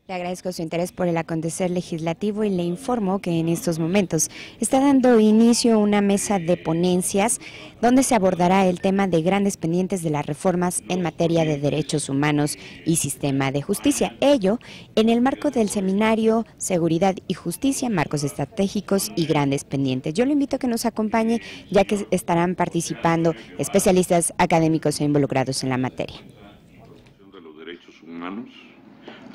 Le agradezco su interés por el acontecer legislativo y le informo que en estos momentos está dando inicio una mesa de ponencias donde se abordará el tema de grandes pendientes de las reformas en materia de derechos humanos y sistema de justicia. Ello en el marco del seminario Seguridad y Justicia, Marcos Estratégicos y Grandes Pendientes. Yo le invito a que nos acompañe, ya que estarán participando especialistas académicos e involucrados en la materia. De los derechos humanos,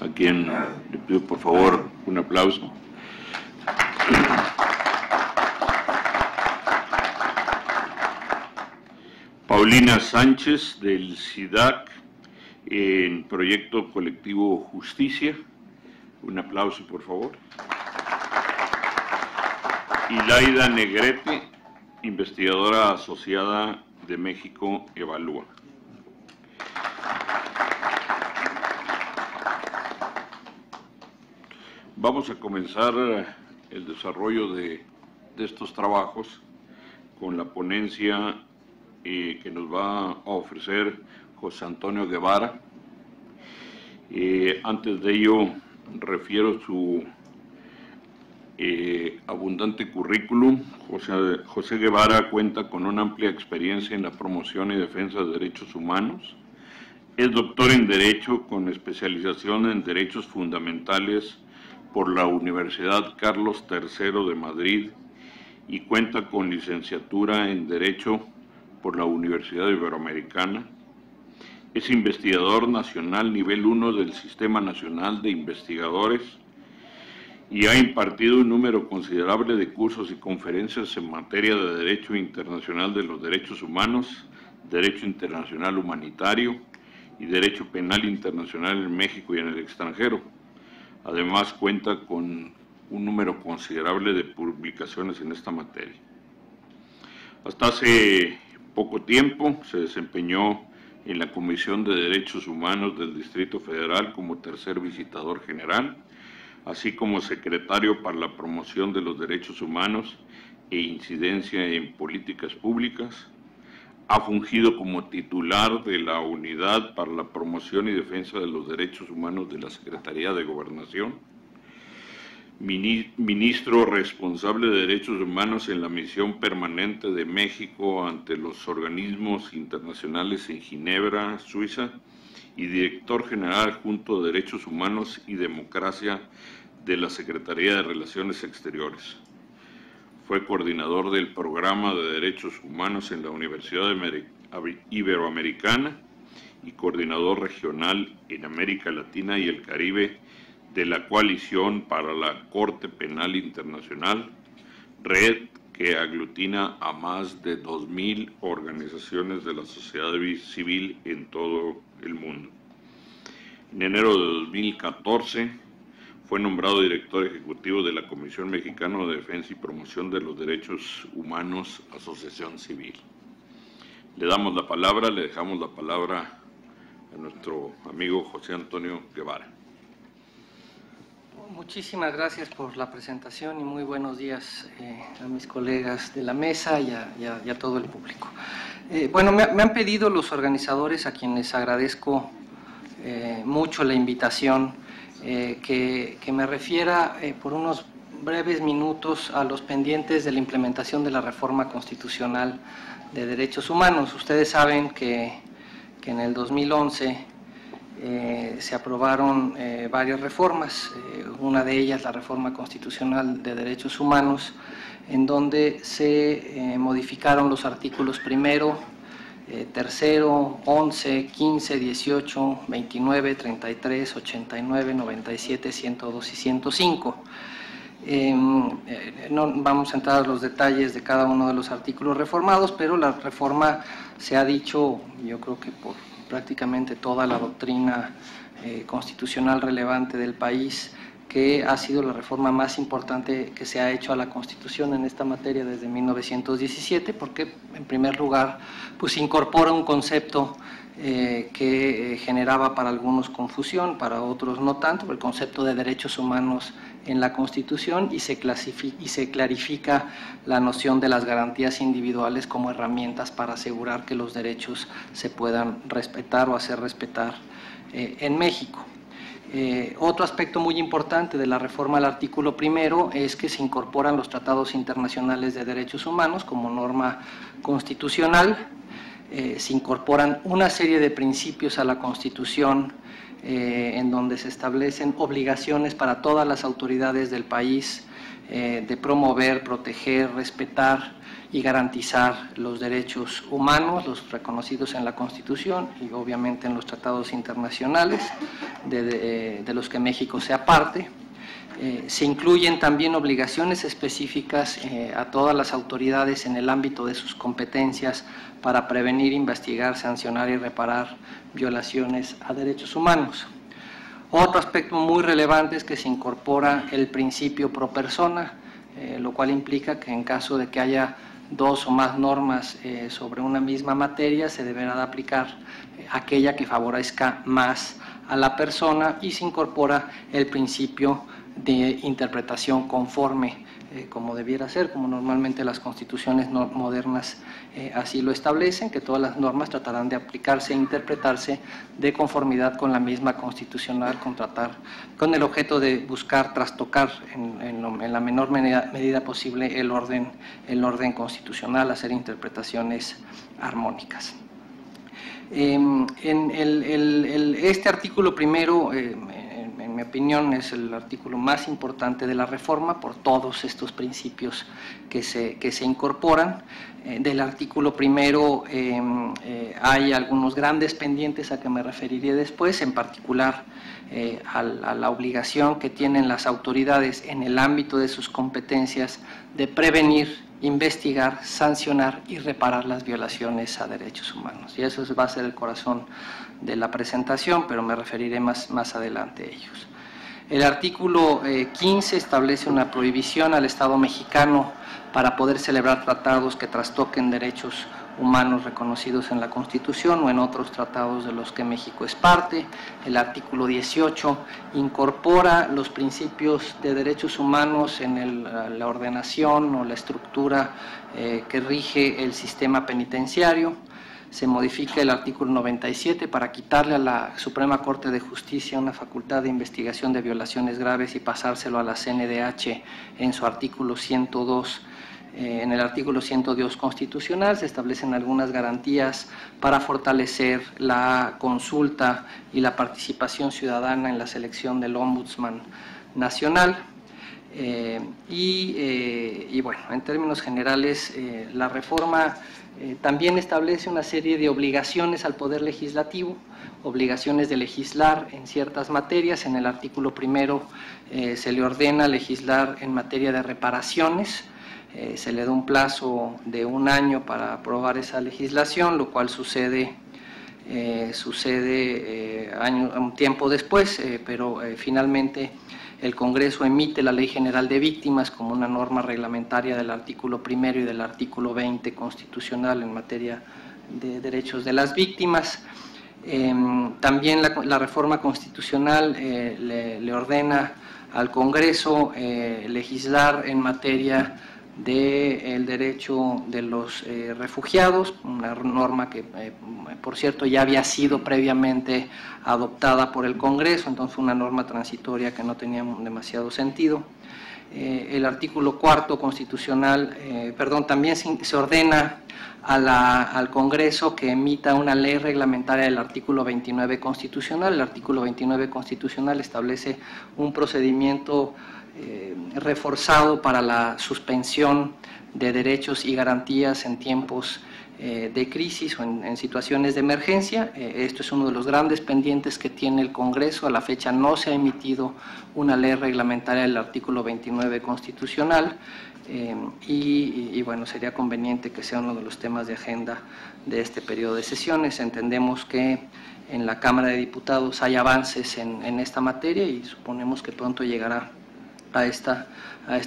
a quien le pido por favor un aplauso. Paulina Sánchez del SIDAC en Proyecto Colectivo Justicia, un aplauso por favor. Y Laida Negrete, investigadora asociada de México Evalúa. Vamos a comenzar el desarrollo de estos trabajos con la ponencia que nos va a ofrecer José Antonio Guevara. Antes de ello, refiero su abundante currículum. José Guevara cuenta con una amplia experiencia en la promoción y defensa de derechos humanos. Es doctor en Derecho con especialización en Derechos Fundamentales por la Universidad Carlos III de Madrid y cuenta con licenciatura en Derecho por la Universidad Iberoamericana. Es investigador nacional nivel 1 del Sistema Nacional de Investigadores y ha impartido un número considerable de cursos y conferencias en materia de Derecho Internacional de los Derechos Humanos, Derecho Internacional Humanitario y Derecho Penal Internacional en México y en el extranjero. Además, cuenta con un número considerable de publicaciones en esta materia. Hasta hace poco tiempo se desempeñó en la Comisión de Derechos Humanos del Distrito Federal como tercer visitador general, así como secretario para la promoción de los derechos humanos e incidencia en políticas públicas. Ha fungido como titular de la Unidad para la Promoción y Defensa de los Derechos Humanos de la Secretaría de Gobernación, ministro responsable de Derechos Humanos en la Misión Permanente de México ante los organismos internacionales en Ginebra, Suiza, y director general adjunto de Derechos Humanos y Democracia de la Secretaría de Relaciones Exteriores. Fue coordinador del Programa de Derechos Humanos en la Universidad Iberoamericana y coordinador regional en América Latina y el Caribe de la Coalición para la Corte Penal Internacional, red que aglutina a más de 2,000 organizaciones de la sociedad civil en todo el mundo. En enero de 2014, fue nombrado director ejecutivo de la Comisión Mexicana de Defensa y Promoción de los Derechos Humanos, Asociación Civil. Le dejamos la palabra a nuestro amigo José Antonio Guevara. Muchísimas gracias por la presentación y muy buenos días a mis colegas de la mesa y a todo el público. Bueno, me han pedido los organizadores, a quienes agradezco mucho la invitación, que me refiera por unos breves minutos a los pendientes de la implementación de la reforma constitucional de derechos humanos. Ustedes saben que en el 2011 se aprobaron varias reformas, una de ellas la reforma constitucional de derechos humanos, en donde se modificaron los artículos primero, tercero, 11, 15, 18, 29, 33, 89, 97, 102 y 105. No vamos a entrar a los detalles de cada uno de los artículos reformados, pero la reforma se ha dicho, yo creo que por prácticamente toda la doctrina constitucional relevante del país, que ha sido la reforma más importante que se ha hecho a la Constitución en esta materia desde 1917, porque en primer lugar pues incorpora un concepto que generaba para algunos confusión, para otros no tanto, el concepto de derechos humanos en la Constitución, y se clarifica la noción de las garantías individuales como herramientas para asegurar que los derechos se puedan respetar o hacer respetar en México. Otro aspecto muy importante de la reforma al artículo primero es que se incorporan los tratados internacionales de derechos humanos como norma constitucional. Se incorporan una serie de principios a la Constitución en donde se establecen obligaciones para todas las autoridades del país de promover, proteger, respetar y garantizar los derechos humanos, los reconocidos en la Constitución y obviamente en los tratados internacionales de los que México sea parte. Se incluyen también obligaciones específicas a todas las autoridades en el ámbito de sus competencias para prevenir, investigar, sancionar y reparar violaciones a derechos humanos. Otro aspecto muy relevante es que se incorpora el principio pro persona, lo cual implica que en caso de que haya dos o más normas sobre una misma materia, se deberá de aplicar aquella que favorezca más a la persona y se incorpora el principio de interpretación conforme, como debiera ser, como normalmente las constituciones modernas así lo establecen, que todas las normas tratarán de aplicarse e interpretarse de conformidad con la misma constitucional, con el objeto de buscar trastocar en la menor medida posible el orden constitucional, hacer interpretaciones armónicas. Este artículo primero, en mi opinión, es el artículo más importante de la reforma por todos estos principios que se incorporan. Del artículo primero hay algunos grandes pendientes a que me referiré después, en particular a la obligación que tienen las autoridades en el ámbito de sus competencias de prevenir, investigar, sancionar y reparar las violaciones a derechos humanos. Y eso va a ser el corazón de la presentación, pero me referiré más adelante a ellos. El artículo 15 establece una prohibición al Estado mexicano para poder celebrar tratados que trastoquen derechos humanos reconocidos en la Constitución o en otros tratados de los que México es parte. El artículo 18 incorpora los principios de derechos humanos en la ordenación o la estructura que rige el sistema penitenciario. Se modifica el artículo 97 para quitarle a la Suprema Corte de Justicia una facultad de investigación de violaciones graves y pasárselo a la CNDH en su artículo 102. En el artículo 102 constitucional se establecen algunas garantías para fortalecer la consulta y la participación ciudadana en la selección del Ombudsman Nacional. Y bueno, en términos generales, la reforma también establece una serie de obligaciones al Poder Legislativo, obligaciones de legislar en ciertas materias. En el artículo primero se le ordena legislar en materia de reparaciones. Se le da un plazo de 1 año para aprobar esa legislación, lo cual sucede un tiempo después, pero finalmente el Congreso emite la Ley General de Víctimas como una norma reglamentaria del artículo primero y del artículo 20 constitucional en materia de derechos de las víctimas. También la reforma constitucional le ordena al Congreso legislar en materia del derecho de los refugiados, una norma que, por cierto, ya había sido previamente adoptada por el Congreso, entonces una norma transitoria que no tenía demasiado sentido. El artículo 4 constitucional, también se ordena al Congreso que emita una ley reglamentaria del artículo 29 constitucional. El artículo 29 constitucional establece un procedimiento reforzado para la suspensión de derechos y garantías en tiempos de crisis o en situaciones de emergencia. Esto es uno de los grandes pendientes que tiene el Congreso. A la fecha no se ha emitido una ley reglamentaria del artículo 29 constitucional y bueno, sería conveniente que sea uno de los temas de agenda de este periodo de sesiones. Entendemos que en la Cámara de Diputados hay avances en esta materia y suponemos que pronto llegará a esta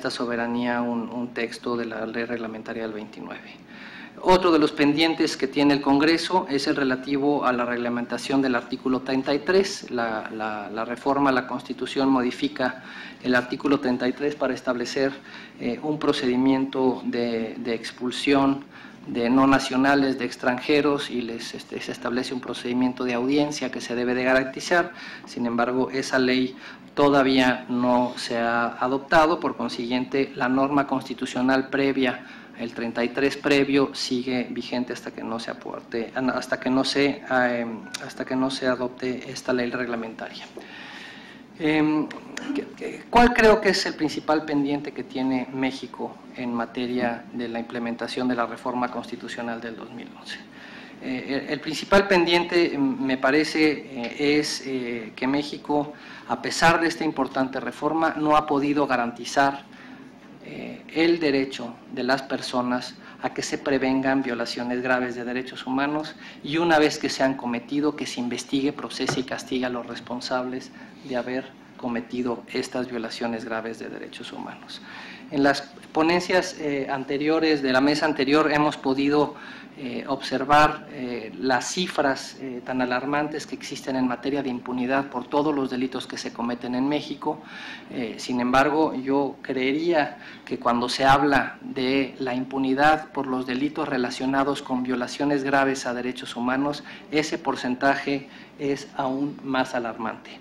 soberanía un texto de la ley reglamentaria del 29. Otro de los pendientes que tiene el Congreso es el relativo a la reglamentación del artículo 33. La reforma a la Constitución modifica el artículo 33 para establecer un procedimiento de expulsión de no nacionales, de extranjeros, y se establece un procedimiento de audiencia que se debe de garantizar. Sin embargo, esa ley todavía no se ha adoptado, por consiguiente, la norma constitucional previa, el 33 previo, sigue vigente hasta que no se aporte, hasta que no se adopte esta ley reglamentaria. ¿Cuál creo que es el principal pendiente que tiene México en materia de la implementación de la reforma constitucional del 2011? El principal pendiente, me parece, es que México, a pesar de esta importante reforma, no ha podido garantizar el derecho de las personas a que se prevengan violaciones graves de derechos humanos, y una vez que se han cometido, que se investigue, procese y castigue a los responsables de haber cometido estas violaciones graves de derechos humanos. En las ponencias anteriores, de la mesa anterior, hemos podido observar las cifras tan alarmantes que existen en materia de impunidad por todos los delitos que se cometen en México. Sin embargo, yo creería que cuando se habla de la impunidad por los delitos relacionados con violaciones graves a derechos humanos, ese porcentaje es aún más alarmante.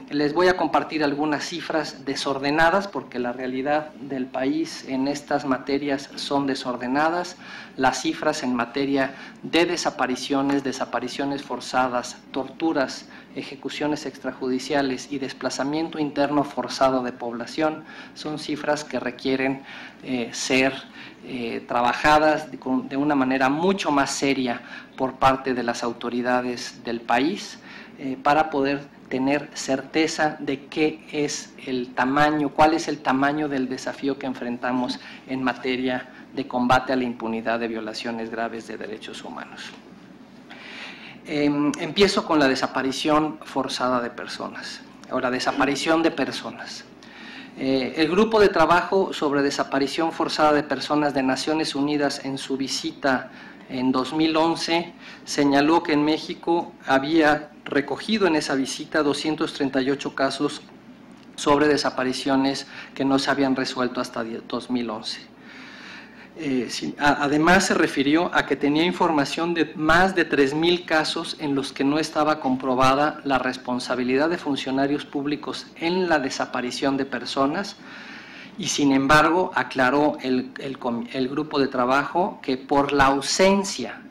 Les voy a compartir algunas cifras desordenadas, porque la realidad del país en estas materias son desordenadas. Las cifras en materia de desapariciones, desapariciones forzadas, torturas, ejecuciones extrajudiciales y desplazamiento interno forzado de población son cifras que requieren ser trabajadas de una manera mucho más seria por parte de las autoridades del país, para poder tener certeza de qué es el tamaño, cuál es el tamaño del desafío que enfrentamos en materia de combate a la impunidad de violaciones graves de derechos humanos. Empiezo con la desaparición forzada de personas, o la desaparición de personas. El Grupo de Trabajo sobre Desaparición Forzada de Personas de Naciones Unidas, en su visita en 2011, señaló que en México había recogido en esa visita 238 casos sobre desapariciones que no se habían resuelto hasta 2011. Además, se refirió a que tenía información de más de 3,000 casos en los que no estaba comprobada la responsabilidad de funcionarios públicos en la desaparición de personas, y sin embargo aclaró el grupo de trabajo que por la ausencia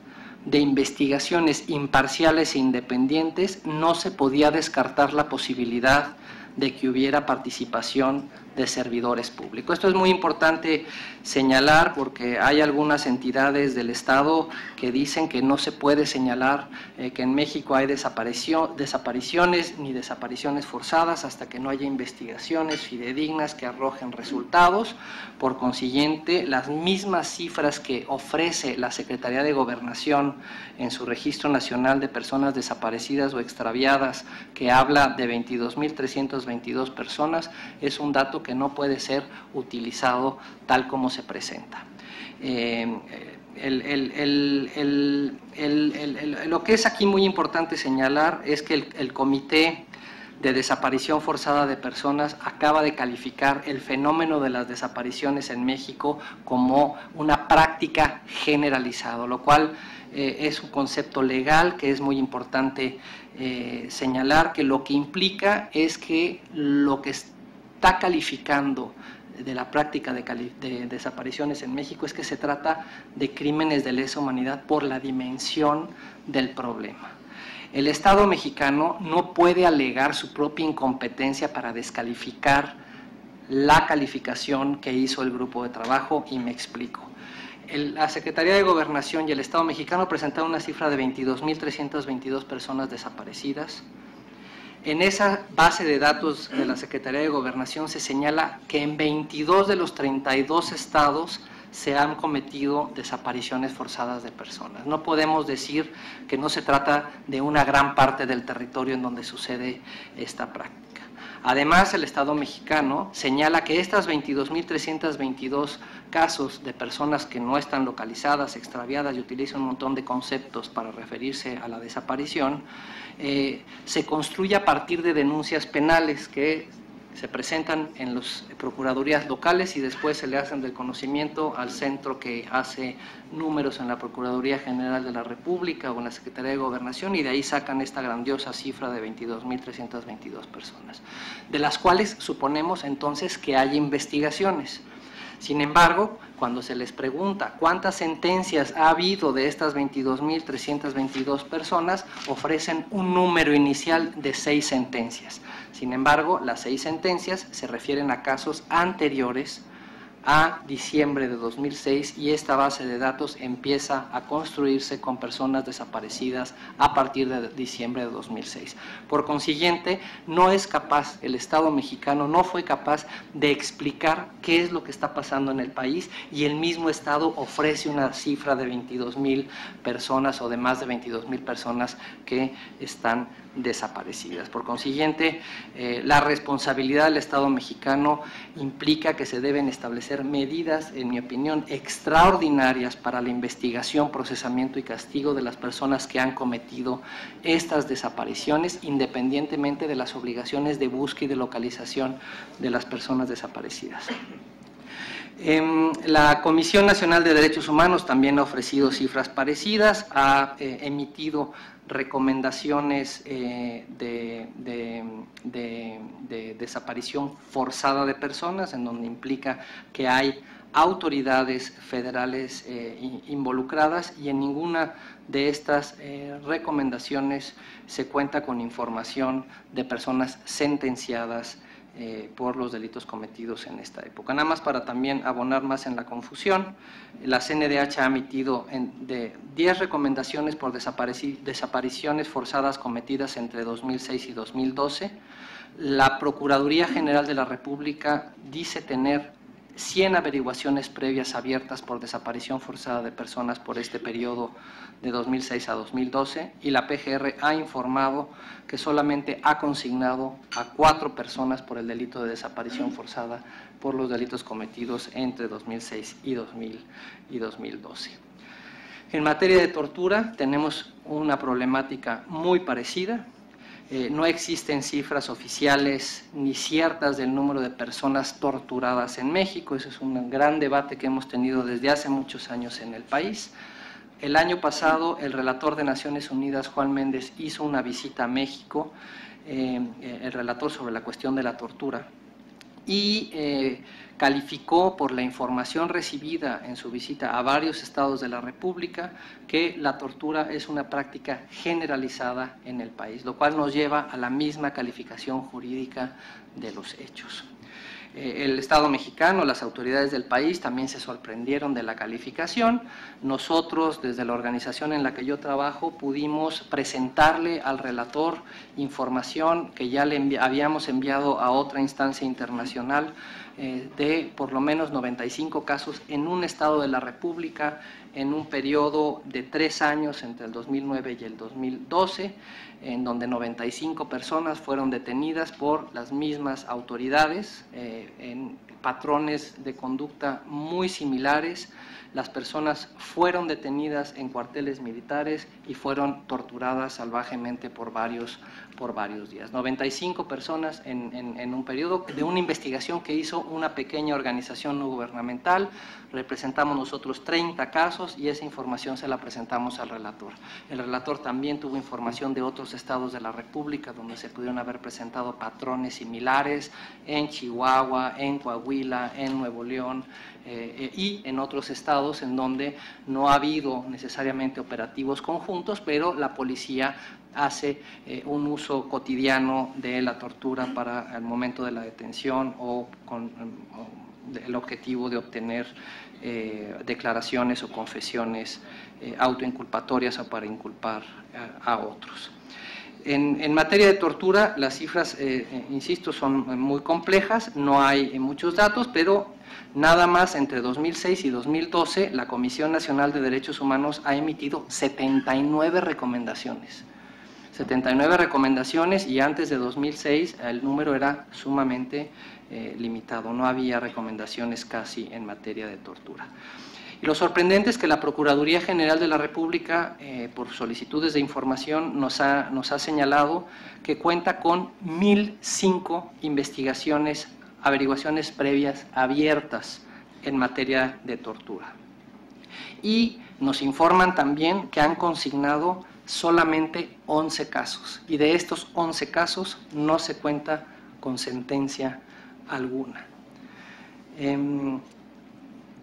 de investigaciones imparciales e independientes no se podía descartar la posibilidad de que hubiera participación de servidores públicos. Esto es muy importante señalar, porque hay algunas entidades del Estado que dicen que no se puede señalar que en México hay desapariciones ni desapariciones forzadas hasta que no haya investigaciones fidedignas que arrojen resultados. Por consiguiente, las mismas cifras que ofrece la Secretaría de Gobernación en su Registro Nacional de Personas Desaparecidas o Extraviadas, que habla de 22,322 personas, es un dato que no puede ser utilizado tal como se presenta. Lo que es aquí muy importante señalar es que el Comité de Desaparición Forzada de Personas acaba de calificar el fenómeno de las desapariciones en México como una práctica generalizada, lo cual es un concepto legal que es muy importante señalar, que lo que implica es que lo que está calificando de la práctica de desapariciones en México es que se trata de crímenes de lesa humanidad por la dimensión del problema. El Estado mexicano no puede alegar su propia incompetencia para descalificar la calificación que hizo el grupo de trabajo, y me explico. La Secretaría de Gobernación y el Estado mexicano presentaron una cifra de 22,322 personas desaparecidas. En esa base de datos de la Secretaría de Gobernación se señala que en 22 de los 32 estados se han cometido desapariciones forzadas de personas. No podemos decir que no se trata de una gran parte del territorio en donde sucede esta práctica. Además, el Estado mexicano señala que estas 22,322 casos de personas que no están localizadas, extraviadas, y utiliza un montón de conceptos para referirse a la desaparición, se construye a partir de denuncias penales que se presentan en las procuradurías locales y después se le hacen del conocimiento al centro que hace números en la Procuraduría General de la República o en la Secretaría de Gobernación, y de ahí sacan esta grandiosa cifra de 22.322 personas, de las cuales suponemos entonces que hay investigaciones. Sin embargo, cuando se les pregunta cuántas sentencias ha habido de estas 22.322 personas, ofrecen un número inicial de 6 sentencias. Sin embargo, las 6 sentencias se refieren a casos anteriores a diciembre de 2006 y esta base de datos empieza a construirse con personas desaparecidas a partir de diciembre de 2006. Por consiguiente, no es capaz, el Estado mexicano no fue capaz de explicar qué es lo que está pasando en el país, y el mismo Estado ofrece una cifra de 22.000 personas o de más de 22.000 personas que están desaparecidas. Por consiguiente, la responsabilidad del Estado mexicano implica que se deben establecer medidas, en mi opinión, extraordinarias para la investigación, procesamiento y castigo de las personas que han cometido estas desapariciones, independientemente de las obligaciones de búsqueda y de localización de las personas desaparecidas. La Comisión Nacional de Derechos Humanos también ha ofrecido cifras parecidas, ha emitido recomendaciones de desaparición forzada de personas, en donde implica que hay autoridades federales involucradas, y en ninguna de estas recomendaciones se cuenta con información de personas sentenciadas por los delitos cometidos en esta época. Nada más para también abonar más en la confusión, la CNDH ha emitido de 10 recomendaciones por desapariciones forzadas cometidas entre 2006 y 2012. La Procuraduría General de la República dice tener 100 averiguaciones previas abiertas por desaparición forzada de personas por este periodo de 2006 a 2012, y la PGR ha informado que solamente ha consignado a 4 personas por el delito de desaparición forzada por los delitos cometidos entre 2006 y 2012. En materia de tortura tenemos una problemática muy parecida. No existen cifras oficiales ni ciertas del número de personas torturadas en México. Ese es un gran debate que hemos tenido desde hace muchos años en el país. El año pasado, el relator de Naciones Unidas, Juan Méndez, hizo una visita a México, el relator sobre la cuestión de la tortura, y calificó por la información recibida en su visita a varios estados de la República que la tortura es una práctica generalizada en el país, lo cual nos lleva a la misma calificación jurídica de los hechos. El Estado mexicano, las autoridades del país también se sorprendieron de la calificación. Nosotros, desde la organización en la que yo trabajo, pudimos presentarle al relator información que ya le habíamos enviado a otra instancia internacional de por lo menos 95 casos en un estado de la República en un periodo de 3 años entre el 2009 y el 2012, en donde 95 personas fueron detenidas por las mismas autoridades en patrones de conducta muy similares. Las personas fueron detenidas en cuarteles militares y fueron torturadas salvajemente por varios días. 95 personas en un periodo de una investigación que hizo una pequeña organización no gubernamental. Representamos nosotros 30 casos y esa información se la presentamos al relator. El relator también tuvo información de otros estados de la República donde se pudieron haber presentado patrones similares en Chihuahua, en Coahuila, en Nuevo León, y en otros estados en donde no ha habido necesariamente operativos conjuntos, pero la policía hace un uso cotidiano de la tortura para el momento de la detención o con el objetivo de obtener declaraciones o confesiones autoinculpatorias o para inculpar a otros. En materia de tortura, las cifras, insisto, son muy complejas, no hay muchos datos, pero nada más entre 2006 y 2012 la Comisión Nacional de Derechos Humanos ha emitido 79 recomendaciones. 79 recomendaciones, y antes de 2006 el número era sumamente limitado, no había recomendaciones casi en materia de tortura. Y lo sorprendente es que la Procuraduría General de la República, por solicitudes de información, nos ha señalado que cuenta con 1.005 investigaciones, averiguaciones previas abiertas en materia de tortura. Y nos informan también que han consignado solamente 11 casos, y de estos 11 casos no se cuenta con sentencia alguna.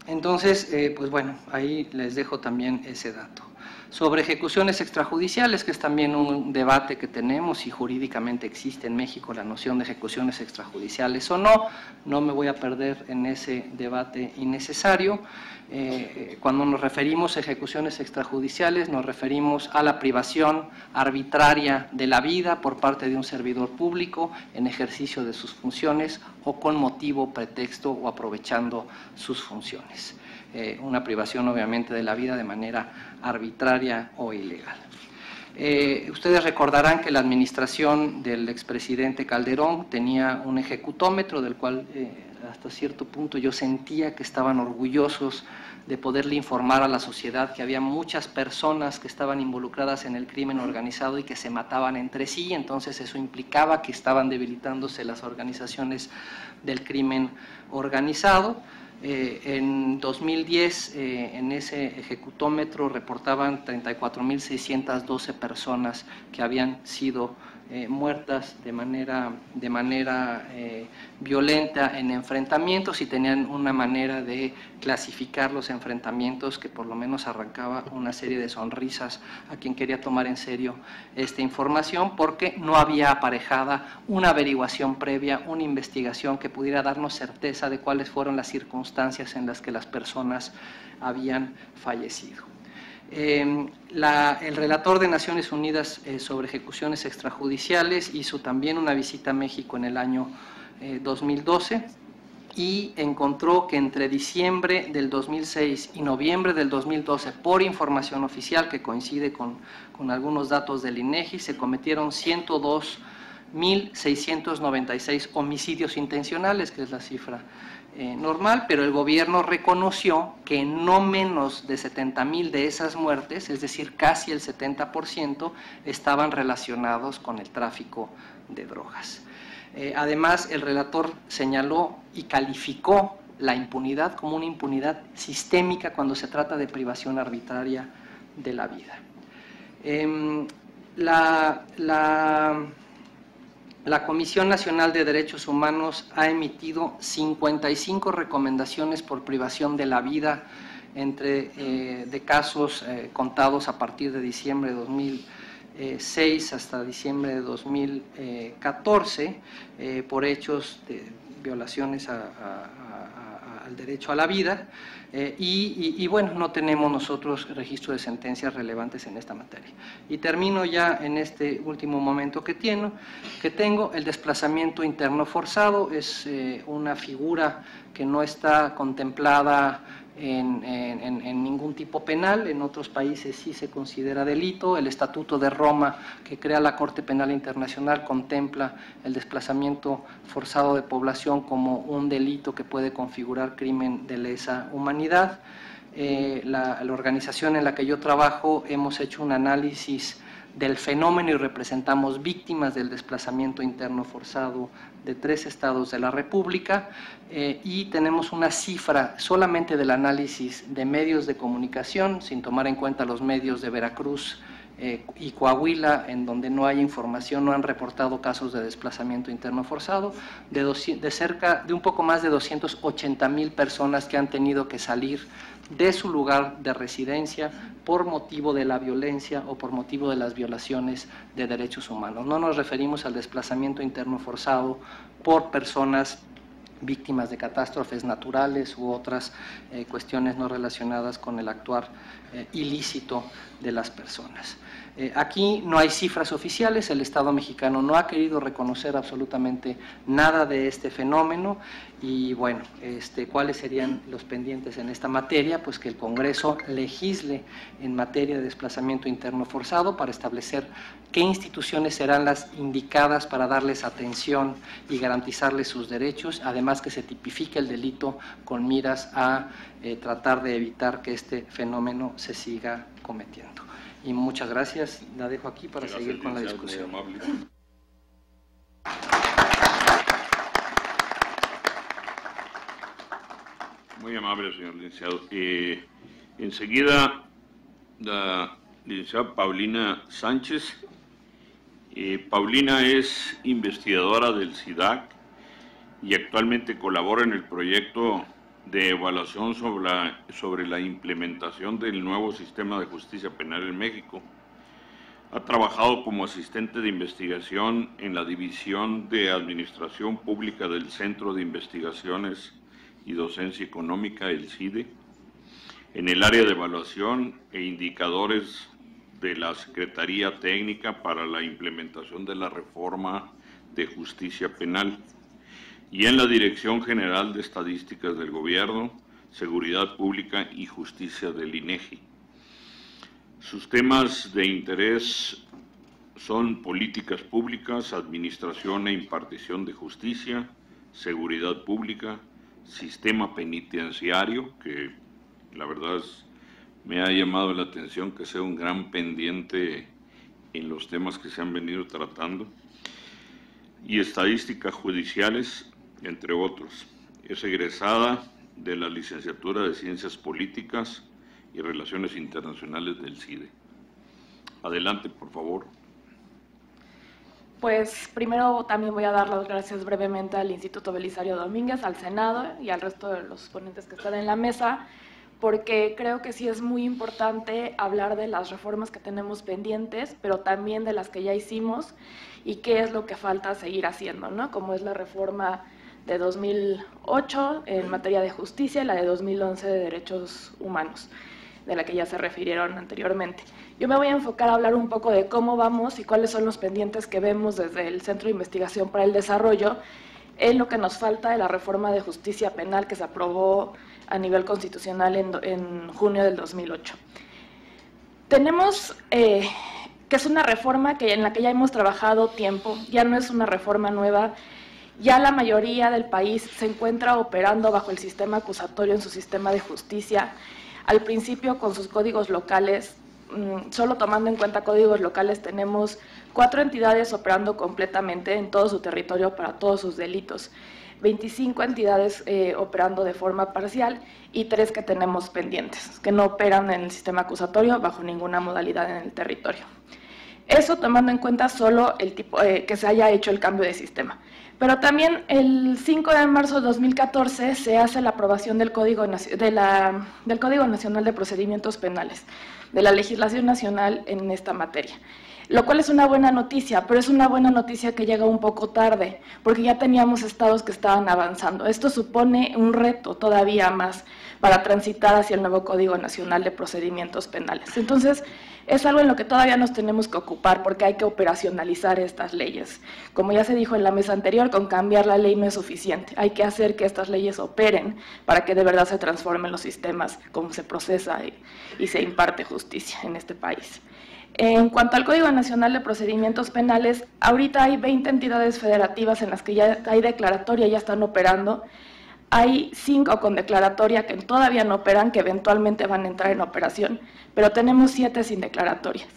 Entonces, pues bueno, ahí les dejo también ese dato. Sobre ejecuciones extrajudiciales, que es también un debate que tenemos y jurídicamente existe en México la noción de ejecuciones extrajudiciales o no, no me voy a perder en ese debate innecesario. Cuando nos referimos a ejecuciones extrajudiciales, nos referimos a la privación arbitraria de la vida por parte de un servidor público en ejercicio de sus funciones o con motivo, pretexto o aprovechando sus funciones. Una privación obviamente de la vida de manera arbitraria o ilegal. Ustedes recordarán que la administración del expresidente Calderón tenía un ejecutómetro del cual hasta cierto punto yo sentía que estaban orgullosos de poderle informar a la sociedad que había muchas personas que estaban involucradas en el crimen organizado y que se mataban entre sí, entonces eso implicaba que estaban debilitándose las organizaciones del crimen organizado. En 2010, en ese ejecutómetro reportaban 34.612 personas que habían sido muertas de manera violenta en enfrentamientos, y tenían una manera de clasificar los enfrentamientos que por lo menos arrancaba una serie de sonrisas a quien quería tomar en serio esta información, porque no había aparejada una averiguación previa, una investigación que pudiera darnos certeza de cuáles fueron las circunstancias en las que las personas habían fallecido. El relator de Naciones Unidas sobre ejecuciones extrajudiciales hizo también una visita a México en el año 2012 y encontró que entre diciembre del 2006 y noviembre del 2012, por información oficial que coincide con algunos datos del INEGI, se cometieron 102.696 homicidios intencionales, que es la cifra normal, pero el gobierno reconoció que no menos de 70.000 de esas muertes, es decir, casi el 70%, estaban relacionados con el tráfico de drogas. Además, el relator señaló y calificó la impunidad como una impunidad sistémica cuando se trata de privación arbitraria de la vida. La Comisión Nacional de Derechos Humanos ha emitido 55 recomendaciones por privación de la vida de casos contados a partir de diciembre de 2006 hasta diciembre de 2014 por hechos de violaciones al derecho a la vida. Y bueno, no tenemos nosotros registro de sentencias relevantes en esta materia. Y termino ya en este último momento que tengo. El desplazamiento interno forzado es una figura que no está contemplada en ningún tipo penal. En otros países sí se considera delito. El Estatuto de Roma, que crea la Corte Penal Internacional, contempla el desplazamiento forzado de población como un delito que puede configurar crimen de lesa humanidad. La organización en la que yo trabajo hemos hecho un análisis del fenómeno y representamos víctimas del desplazamiento interno forzado de 3 estados de la República, y tenemos una cifra solamente del análisis de medios de comunicación, sin tomar en cuenta los medios de Veracruz y Coahuila, en donde no hay información, no han reportado casos de desplazamiento interno forzado, de un poco más de 280.000 personas que han tenido que salir de su lugar de residencia por motivo de la violencia o por motivo de las violaciones de derechos humanos. No nos referimos al desplazamiento interno forzado por personas víctimas de catástrofes naturales u otras cuestiones no relacionadas con el actuar ilícito de las personas. Aquí no hay cifras oficiales, el Estado mexicano no ha querido reconocer absolutamente nada de este fenómeno y bueno, ¿cuáles serían los pendientes en esta materia? Pues que el Congreso legisle en materia de desplazamiento interno forzado para establecer qué instituciones serán las indicadas para darles atención y garantizarles sus derechos, además que se tipifique el delito con miras a tratar de evitar que este fenómeno se siga cometiendo. Y muchas gracias, la dejo aquí para seguir con la discusión. Muy amable, señor licenciado. Enseguida, la licenciada Paulina Sánchez. Paulina es investigadora del SIDAC y actualmente colabora en el proyecto de evaluación sobre la implementación del nuevo sistema de justicia penal en México. Ha trabajado como asistente de investigación en la División de Administración Pública del Centro de Investigaciones y Docencia Económica, el CIDE, en el área de evaluación e indicadores de la Secretaría Técnica para la implementación de la reforma de justicia penal y en la Dirección General de Estadísticas del Gobierno, Seguridad Pública y Justicia del INEGI. Sus temas de interés son políticas públicas, administración e impartición de justicia, seguridad pública, sistema penitenciario, que la verdad me ha llamado la atención que sea un gran pendiente en los temas que se han venido tratando, y estadísticas judiciales, entre otros. Es egresada de la Licenciatura de Ciencias Políticas y Relaciones Internacionales del CIDE. Adelante, por favor. Pues primero también voy a dar las gracias brevemente al Instituto Belisario Domínguez, al Senado y al resto de los ponentes que están en la mesa, porque creo que sí es muy importante hablar de las reformas que tenemos pendientes, pero también de las que ya hicimos y qué es lo que falta seguir haciendo, ¿no? Como es la reforma de 2008 en materia de justicia y la de 2011 de derechos humanos, de la que ya se refirieron anteriormente. Yo me voy a enfocar a hablar un poco de cómo vamos y cuáles son los pendientes que vemos desde el Centro de Investigación para el Desarrollo en lo que nos falta de la reforma de justicia penal que se aprobó a nivel constitucional en junio del 2008. Tenemos que es una reforma en la que ya hemos trabajado tiempo, ya no es una reforma nueva, ya la mayoría del país se encuentra operando bajo el sistema acusatorio en su sistema de justicia, al principio con sus códigos locales. Solo tomando en cuenta códigos locales tenemos 4 entidades operando completamente en todo su territorio para todos sus delitos, 25 entidades operando de forma parcial y 3 que tenemos pendientes, que no operan en el sistema acusatorio bajo ninguna modalidad en el territorio. Eso tomando en cuenta solo el tipo que se haya hecho el cambio de sistema. Pero también el 5 de marzo de 2014 se hace la aprobación del Código Nacional de Procedimientos Penales, de la legislación nacional en esta materia, lo cual es una buena noticia, pero es una buena noticia que llega un poco tarde, porque ya teníamos estados que estaban avanzando. Esto supone un reto todavía más para transitar hacia el nuevo Código Nacional de Procedimientos Penales. Entonces, es algo en lo que todavía nos tenemos que ocupar porque hay que operacionalizar estas leyes. Como ya se dijo en la mesa anterior, con cambiar la ley no es suficiente. Hay que hacer que estas leyes operen para que de verdad se transformen los sistemas, cómo se procesa y se imparte justicia en este país. En cuanto al Código Nacional de Procedimientos Penales, ahorita hay 20 entidades federativas en las que ya hay declaratoria, ya están operando. Hay 5 con declaratoria que todavía no operan, que eventualmente van a entrar en operación, pero tenemos 7 sin declaratorias.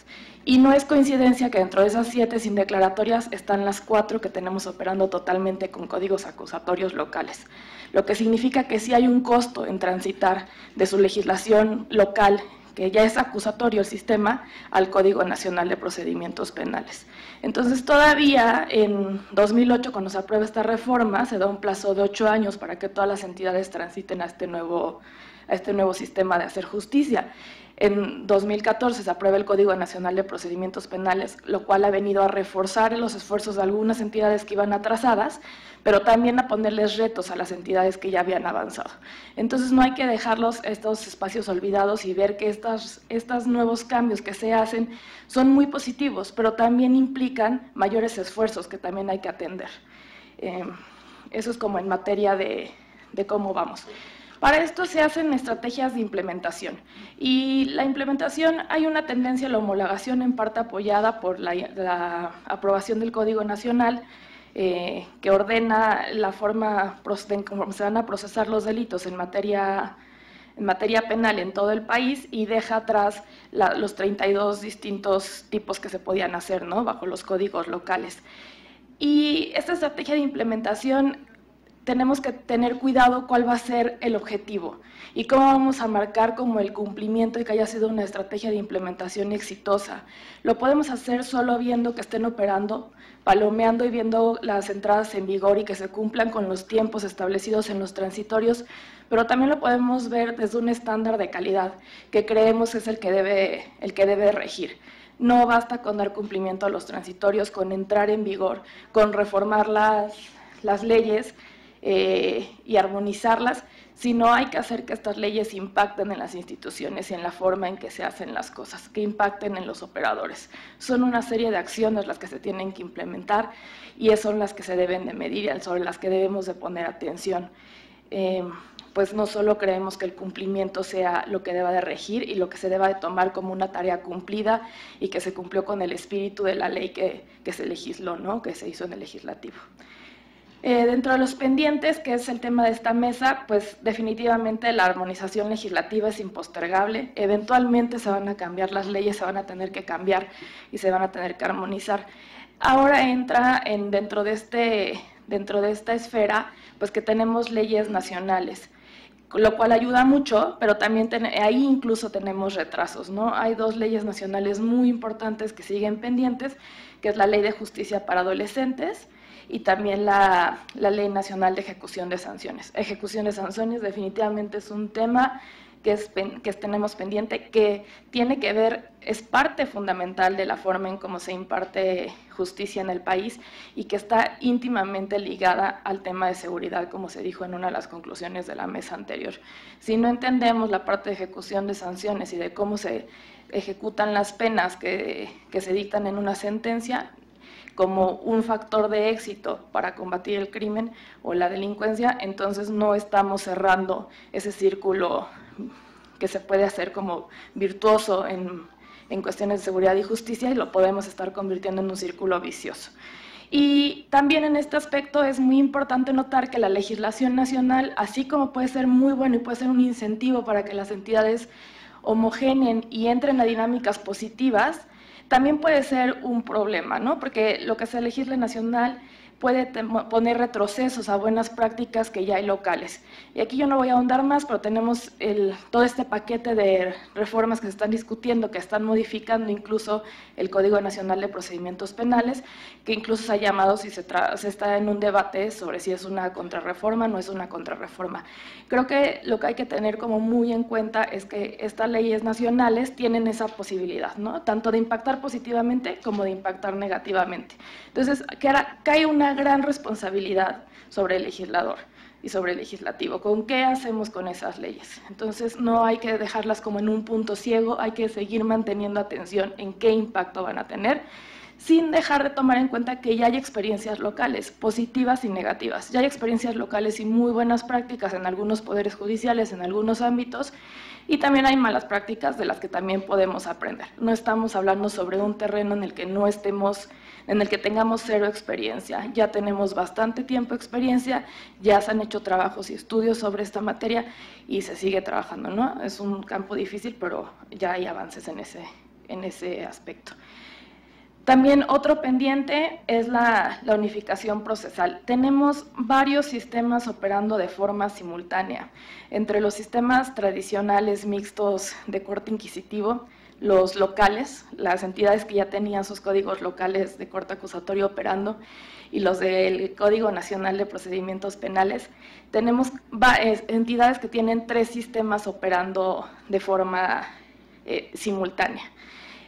Y no es coincidencia que dentro de esas 7 sin declaratorias están las 4 que tenemos operando totalmente con códigos acusatorios locales, lo que significa que sí hay un costo en transitar de su legislación local, que ya es acusatorio el sistema, al Código Nacional de Procedimientos Penales. Entonces, todavía en 2008, cuando se aprueba esta reforma, se da un plazo de 8 años para que todas las entidades transiten a este nuevo sistema de hacer justicia. En 2014 se aprueba el Código Nacional de Procedimientos Penales, lo cual ha venido a reforzar los esfuerzos de algunas entidades que iban atrasadas, pero también a ponerles retos a las entidades que ya habían avanzado. Entonces no hay que dejarlos estos espacios olvidados y ver que estos nuevos cambios que se hacen son muy positivos, pero también implican mayores esfuerzos que también hay que atender. Eso es como en materia de cómo vamos. Para esto se hacen estrategias de implementación y la implementación hay una tendencia a la homologación en parte apoyada por la aprobación del Código Nacional que ordena la forma en cómo se van a procesar los delitos en materia penal en todo el país y deja atrás los 32 distintos tipos que se podían hacer, ¿no?, bajo los códigos locales. Y esta estrategia de implementación tenemos que tener cuidado cuál va a ser el objetivo y cómo vamos a marcar como el cumplimiento y que haya sido una estrategia de implementación exitosa. Lo podemos hacer solo viendo que estén operando, palomeando y viendo las entradas en vigor y que se cumplan con los tiempos establecidos en los transitorios, pero también lo podemos ver desde un estándar de calidad que creemos es el que debe regir. No basta con dar cumplimiento a los transitorios, con entrar en vigor, con reformar las leyes y armonizarlas, sino hay que hacer que estas leyes impacten en las instituciones y en la forma en que se hacen las cosas, que impacten en los operadores. Son una serie de acciones las que se tienen que implementar y son las que se deben de medir, sobre las que debemos de poner atención. Pues no solo creemos que el cumplimiento sea lo que deba de regir y lo que se deba de tomar como una tarea cumplida y que se cumplió con el espíritu de la ley que se legisló, ¿no?, que se hizo en el legislativo. Dentro de los pendientes, que es el tema de esta mesa, pues definitivamente la armonización legislativa es impostergable. Eventualmente se van a cambiar las leyes, se van a tener que cambiar y se van a tener que armonizar. Ahora entra dentro de esta esfera, pues que tenemos leyes nacionales, lo cual ayuda mucho, pero también ahí incluso tenemos retrasos, ¿no? Hay dos leyes nacionales muy importantes que siguen pendientes, que es la Ley de Justicia para Adolescentes y también la Ley Nacional de Ejecución de Sanciones. Ejecución de sanciones definitivamente es un tema que tenemos pendiente, que tiene que ver, es parte fundamental de la forma en cómo se imparte justicia en el país y que está íntimamente ligada al tema de seguridad, como se dijo en una de las conclusiones de la mesa anterior. Si no entendemos la parte de ejecución de sanciones y de cómo se ejecutan las penas que se dictan en una sentencia, como un factor de éxito para combatir el crimen o la delincuencia, entonces no estamos cerrando ese círculo que se puede hacer como virtuoso en cuestiones de seguridad y justicia y lo podemos estar convirtiendo en un círculo vicioso. Y también en este aspecto es muy importante notar que la legislación nacional, así como puede ser muy bueno y puede ser un incentivo para que las entidades homogeneen y entren a dinámicas positivas, también puede ser un problema, ¿no? Porque lo que se legisla nacional puede poner retrocesos a buenas prácticas que ya hay locales. Y aquí yo no voy a ahondar más, pero tenemos todo este paquete de reformas que se están discutiendo, que están modificando incluso el Código Nacional de Procedimientos Penales, que incluso se ha llamado, si se está en un debate sobre si es una contrarreforma o no es una contrarreforma. Creo que lo que hay que tener como muy en cuenta es que estas leyes nacionales tienen esa posibilidad, ¿no?, tanto de impactar positivamente como de impactar negativamente. Entonces, cae una gran responsabilidad sobre el legislador y sobre el legislativo. ¿Con qué hacemos con esas leyes? Entonces, no hay que dejarlas como en un punto ciego, hay que seguir manteniendo atención en qué impacto van a tener, sin dejar de tomar en cuenta que ya hay experiencias locales, positivas y negativas. Ya hay experiencias locales y muy buenas prácticas en algunos poderes judiciales, en algunos ámbitos, y también hay malas prácticas de las que también podemos aprender. No estamos hablando sobre un terreno en el que tengamos cero experiencia. Ya tenemos bastante tiempo de experiencia, ya se han hecho trabajos y estudios sobre esta materia y se sigue trabajando, ¿no? Es un campo difícil, pero ya hay avances en ese aspecto. También otro pendiente es la unificación procesal. Tenemos varios sistemas operando de forma simultánea. Entre los sistemas tradicionales mixtos de corte inquisitivo, los locales, las entidades que ya tenían sus códigos locales de corte acusatorio operando, y los del Código Nacional de Procedimientos Penales, tenemos entidades que tienen 3 sistemas operando de forma simultánea.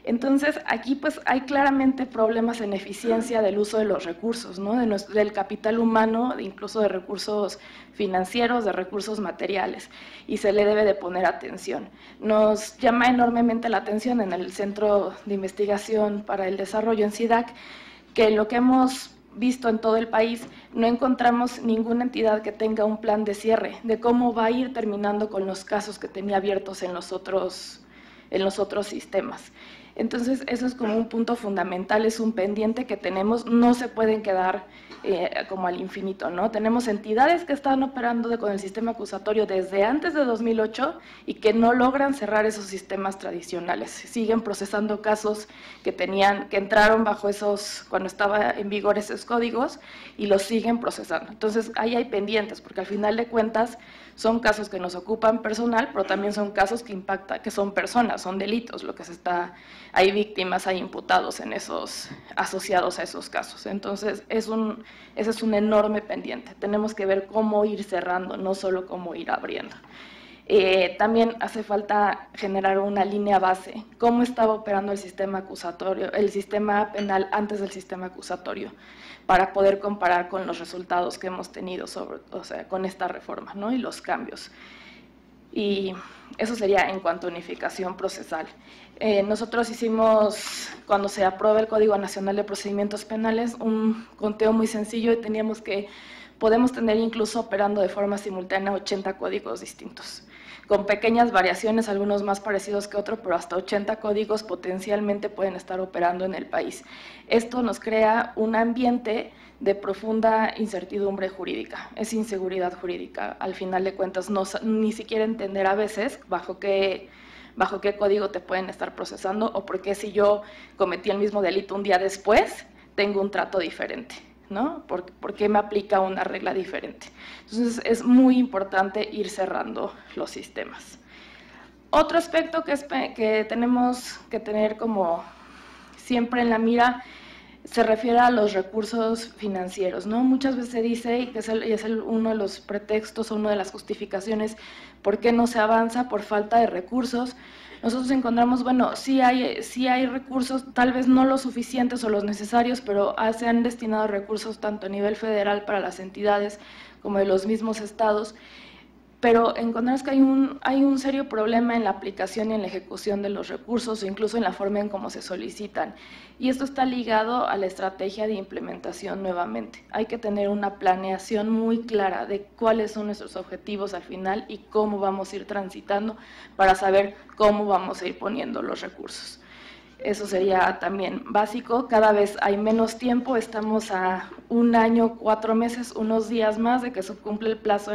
Entonces, aquí pues hay claramente problemas en eficiencia del uso de los recursos, ¿no?, del capital humano, incluso de recursos financieros, de recursos materiales, y se le debe de poner atención. Nos llama enormemente la atención en el Centro de Investigación para el Desarrollo en CIDAC, que lo que hemos visto en todo el país, no encontramos ninguna entidad que tenga un plan de cierre, de cómo va a ir terminando con los casos que tenía abiertos en los otros sistemas. Entonces, eso es como un punto fundamental, es un pendiente que tenemos, no se pueden quedar como al infinito, ¿no? Tenemos entidades que están operando con el sistema acusatorio desde antes de 2008 y que no logran cerrar esos sistemas tradicionales. Siguen procesando casos que entraron bajo cuando estaba en vigor esos códigos y los siguen procesando. Entonces, ahí hay pendientes, porque al final de cuentas son casos que nos ocupan personal, pero también son casos que son personas, son delitos, hay víctimas, hay imputados asociados a esos casos. Entonces, ese es un enorme pendiente. Tenemos que ver cómo ir cerrando, no solo cómo ir abriendo. También hace falta generar una línea base, cómo estaba operando el sistema acusatorio, el sistema penal antes del sistema acusatorio, para poder comparar con los resultados que hemos tenido con esta reforma, ¿no? Y los cambios. Y eso sería en cuanto a unificación procesal. Nosotros hicimos, cuando se aprueba el Código Nacional de Procedimientos Penales, un conteo muy sencillo y podemos tener incluso operando de forma simultánea 80 códigos distintos, con pequeñas variaciones, algunos más parecidos que otros, pero hasta 80 códigos potencialmente pueden estar operando en el país. Esto nos crea un ambiente de profunda incertidumbre jurídica, es inseguridad jurídica. Al final de cuentas, ni siquiera entender a veces bajo qué código te pueden estar procesando o por qué si yo cometí el mismo delito un día después, tengo un trato diferente, ¿no? ¿Por qué me aplica una regla diferente? Entonces, es muy importante ir cerrando los sistemas. Otro aspecto que tenemos que tener como siempre en la mira se refiere a los recursos financieros, ¿no? Muchas veces se dice, y que es uno de los pretextos o una de las justificaciones por qué no se avanza por falta de recursos. Nosotros encontramos, bueno, sí hay recursos, tal vez no los suficientes o los necesarios, pero se han destinado recursos tanto a nivel federal para las entidades como de los mismos estados, pero encontramos que hay un serio problema en la aplicación y en la ejecución de los recursos o incluso en la forma en cómo se solicitan. Y esto está ligado a la estrategia de implementación nuevamente. Hay que tener una planeación muy clara de cuáles son nuestros objetivos al final y cómo vamos a ir transitando para saber cómo vamos a ir poniendo los recursos. Eso sería también básico. Cada vez hay menos tiempo, estamos a 1 año, 4 meses, unos días más de que se cumple el plazo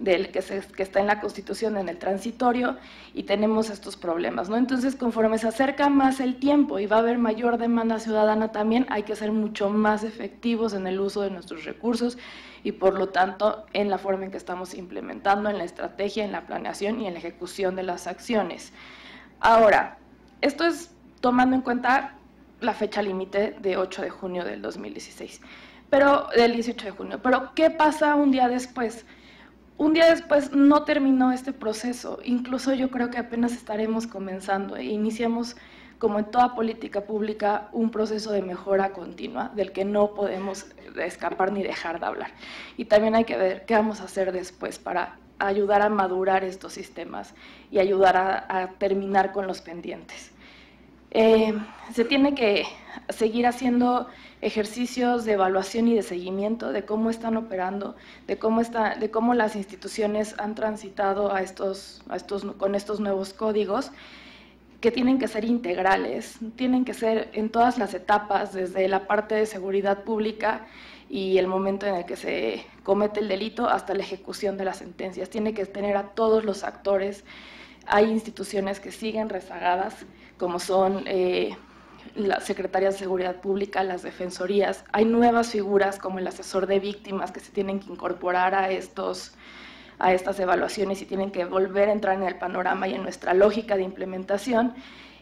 que está en la Constitución, en el transitorio, y tenemos estos problemas, ¿no? Entonces, conforme se acerca más el tiempo y va a haber mayor demanda ciudadana también, hay que ser mucho más efectivos en el uso de nuestros recursos y, por lo tanto, en la forma en que estamos implementando, en la estrategia, en la planeación y en la ejecución de las acciones. Ahora, esto es tomando en cuenta la fecha límite de 8 de junio del 2016, del 18 de junio. Pero, ¿qué pasa un día después? Un día después no terminó este proceso, incluso yo creo que apenas estaremos comenzando e iniciamos, como en toda política pública, un proceso de mejora continua del que no podemos escapar ni dejar de hablar. Y también hay que ver qué vamos a hacer después para ayudar a madurar estos sistemas y ayudar a terminar con los pendientes. Se tiene que seguir haciendo ejercicios de evaluación y de seguimiento de cómo están operando, de cómo las instituciones han transitado con estos nuevos códigos, que tienen que ser integrales, tienen que ser en todas las etapas, desde la parte de seguridad pública y el momento en el que se comete el delito hasta la ejecución de las sentencias. Tiene que tener a todos los actores. Hay instituciones que siguen rezagadas, como son las secretarias de Seguridad Pública, las defensorías. Hay nuevas figuras como el asesor de víctimas que se tienen que incorporar a estas evaluaciones y tienen que volver a entrar en el panorama y en nuestra lógica de implementación.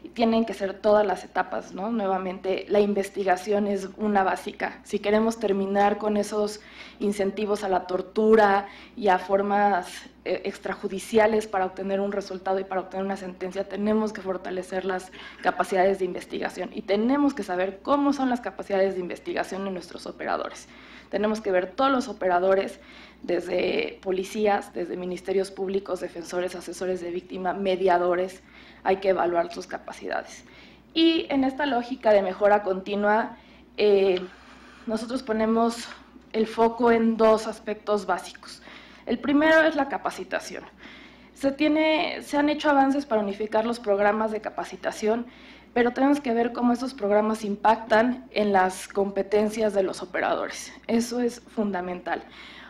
Y tienen que ser todas las etapas, ¿no? Nuevamente, la investigación es una básica. Si queremos terminar con esos incentivos a la tortura y a formas extrajudiciales para obtener un resultado y para obtener una sentencia, tenemos que fortalecer las capacidades de investigación y tenemos que saber cómo son las capacidades de investigación de nuestros operadores. Tenemos que ver todos los operadores, desde policías, desde ministerios públicos, defensores, asesores de víctima, mediadores. Hay que evaluar sus capacidades. Y en esta lógica de mejora continua, nosotros ponemos el foco en dos aspectos básicos. El primero es la capacitación. Se han hecho avances para unificar los programas de capacitación, pero tenemos que ver cómo esos programas impactan en las competencias de los operadores. Eso es fundamental.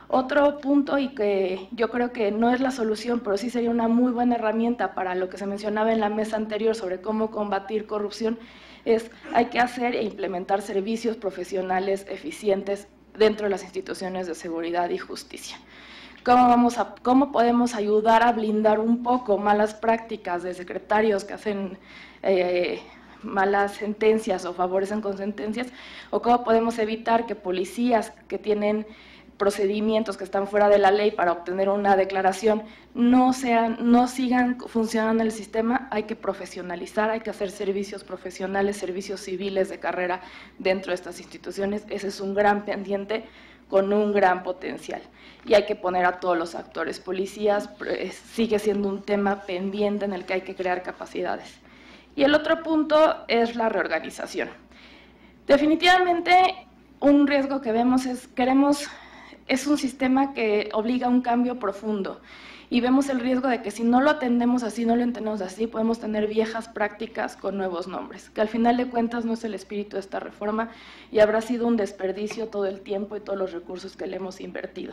Otro punto, y que yo creo que no es la solución, pero sí sería una muy buena herramienta para lo que se mencionaba en la mesa anterior sobre cómo combatir corrupción, es hay que hacer e implementar servicios profesionales eficientes dentro de las instituciones de seguridad y justicia. ¿Cómo podemos ayudar a blindar un poco malas prácticas de secretarios que hacen malas sentencias o favorecen con sentencias? ¿O cómo podemos evitar que policías que tienen procedimientos que están fuera de la ley para obtener una declaración no sigan funcionando en el sistema? Hay que profesionalizar, hay que hacer servicios profesionales, servicios civiles de carrera dentro de estas instituciones. Ese es un gran pendiente con un gran potencial. Y hay que poner a todos los actores. Policías sigue siendo un tema pendiente en el que hay que crear capacidades. Y el otro punto es la reorganización. Definitivamente, un riesgo que vemos es un sistema que obliga a un cambio profundo. Y vemos el riesgo de que si no lo atendemos así, no lo entendemos así, podemos tener viejas prácticas con nuevos nombres, que al final de cuentas no es el espíritu de esta reforma y habrá sido un desperdicio todo el tiempo y todos los recursos que le hemos invertido.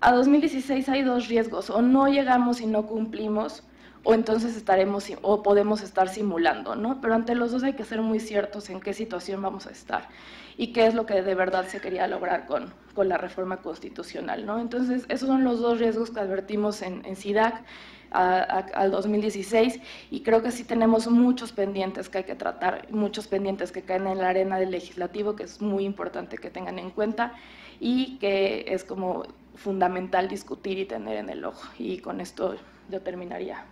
A 2016 hay dos riesgos: o no llegamos y no cumplimos, o entonces podemos estar simulando, ¿no? Pero ante los dos hay que ser muy ciertos en qué situación vamos a estar y qué es lo que de verdad se quería lograr con la reforma constitucional, ¿no? Entonces, esos son los dos riesgos que advertimos en SIDAC al 2016, y creo que sí tenemos muchos pendientes que hay que tratar, muchos pendientes que caen en la arena del legislativo, que es muy importante que tengan en cuenta y que es como fundamental discutir y tener en el ojo. Y con esto yo terminaría.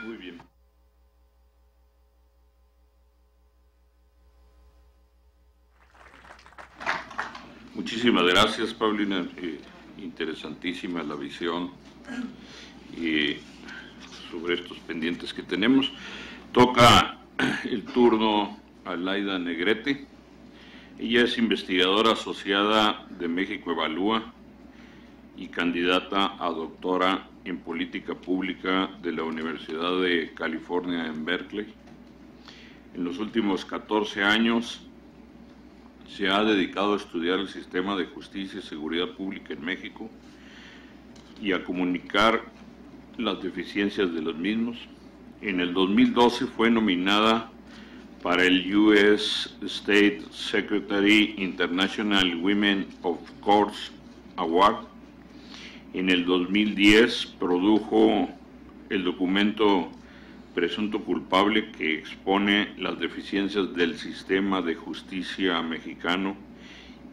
Muy bien. Muchísimas gracias, Paulina. Interesantísima la visión sobre estos pendientes que tenemos. Toca el turno a Laida Negrete. Ella es investigadora asociada de México Evalúa y candidata a doctora en Política Pública de la Universidad de California en Berkeley. En los últimos 14 años se ha dedicado a estudiar el sistema de justicia y seguridad pública en México y a comunicar las deficiencias de los mismos. En el 2012 fue nominada para el US State Secretary International Women of Courts Award. En el 2010 produjo el documento Presunto Culpable, que expone las deficiencias del sistema de justicia mexicano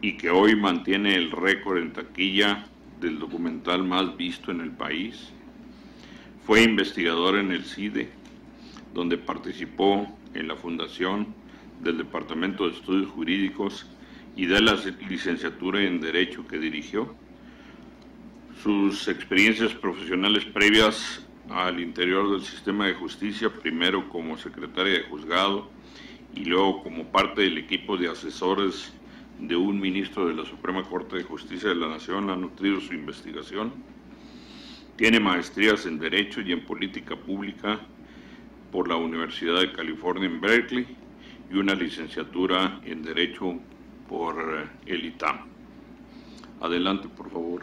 y que hoy mantiene el récord en taquilla del documental más visto en el país. Fue investigador en el CIDE, donde participó en la fundación del Departamento de Estudios Jurídicos y de la licenciatura en Derecho que dirigió. Sus experiencias profesionales previas al interior del sistema de justicia, primero como secretaria de juzgado y luego como parte del equipo de asesores de un ministro de la Suprema Corte de Justicia de la Nación, ha nutrido su investigación. Tiene maestrías en Derecho y en Política Pública por la Universidad de California en Berkeley y una licenciatura en Derecho por el ITAM. Adelante, por favor,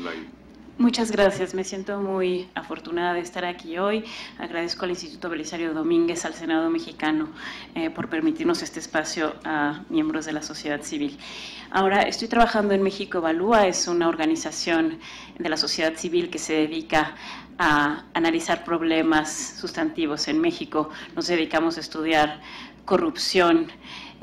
Laida. Muchas gracias, me siento muy afortunada de estar aquí hoy. Agradezco al Instituto Belisario Domínguez, al Senado mexicano, por permitirnos este espacio a miembros de la sociedad civil. Ahora, estoy trabajando en México Evalúa, es una organización de la sociedad civil que se dedica a analizar problemas sustantivos en México. Nos dedicamos a estudiar corrupción,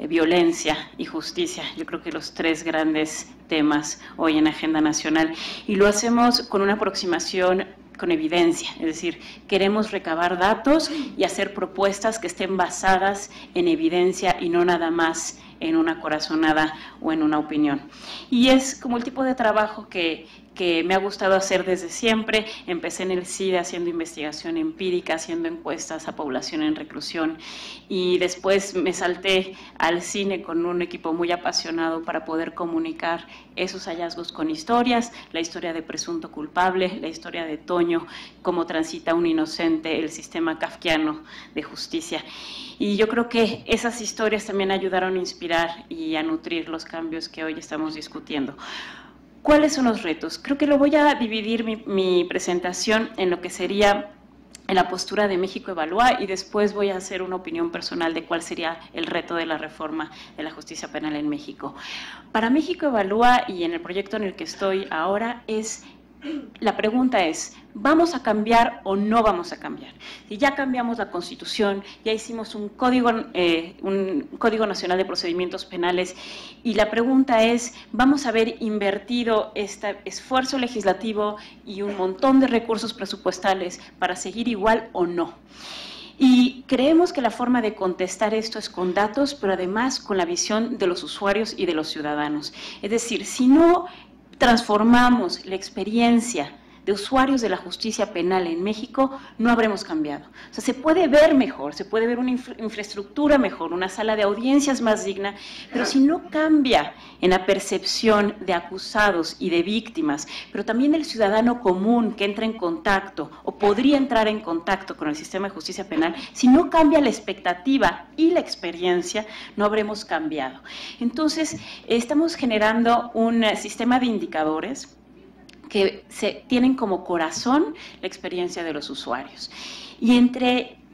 violencia y justicia. Yo creo que los tres grandes temas hoy en agenda nacional, y lo hacemos con una aproximación con evidencia, es decir, queremos recabar datos y hacer propuestas que estén basadas en evidencia y no nada más en una corazonada o en una opinión. Y es como el tipo de trabajo que me ha gustado hacer desde siempre. Empecé en el CIDE haciendo investigación empírica, haciendo encuestas a población en reclusión, y después me salté al cine con un equipo muy apasionado para poder comunicar esos hallazgos con historias, la historia de Presunto Culpable, la historia de Toño, cómo transita un inocente el sistema kafkiano de justicia. Y yo creo que esas historias también ayudaron a inspirar y a nutrir los cambios que hoy estamos discutiendo. ¿Cuáles son los retos? Creo que lo voy a dividir mi presentación en lo que sería en la postura de México Evalúa, y después voy a hacer una opinión personal de cuál sería el reto de la reforma de la justicia penal en México. Para México Evalúa, y en el proyecto en el que estoy ahora, la pregunta es, ¿vamos a cambiar o no vamos a cambiar? Si ya cambiamos la Constitución, ya hicimos un Código Nacional de Procedimientos Penales, y la pregunta es, ¿vamos a haber invertido este esfuerzo legislativo y un montón de recursos presupuestales para seguir igual o no? Y creemos que la forma de contestar esto es con datos, pero además con la visión de los usuarios y de los ciudadanos. Es decir, si no transformamos la experiencia de usuarios de la justicia penal en México, no habremos cambiado. O sea, se puede ver mejor, se puede ver una infraestructura mejor, una sala de audiencias más digna, pero si no cambia en la percepción de acusados y de víctimas, pero también del ciudadano común que entra en contacto o podría entrar en contacto con el sistema de justicia penal, si no cambia la expectativa y la experiencia, no habremos cambiado. Entonces, estamos generando un sistema de indicadores que tienen como corazón la experiencia de los usuarios. Y en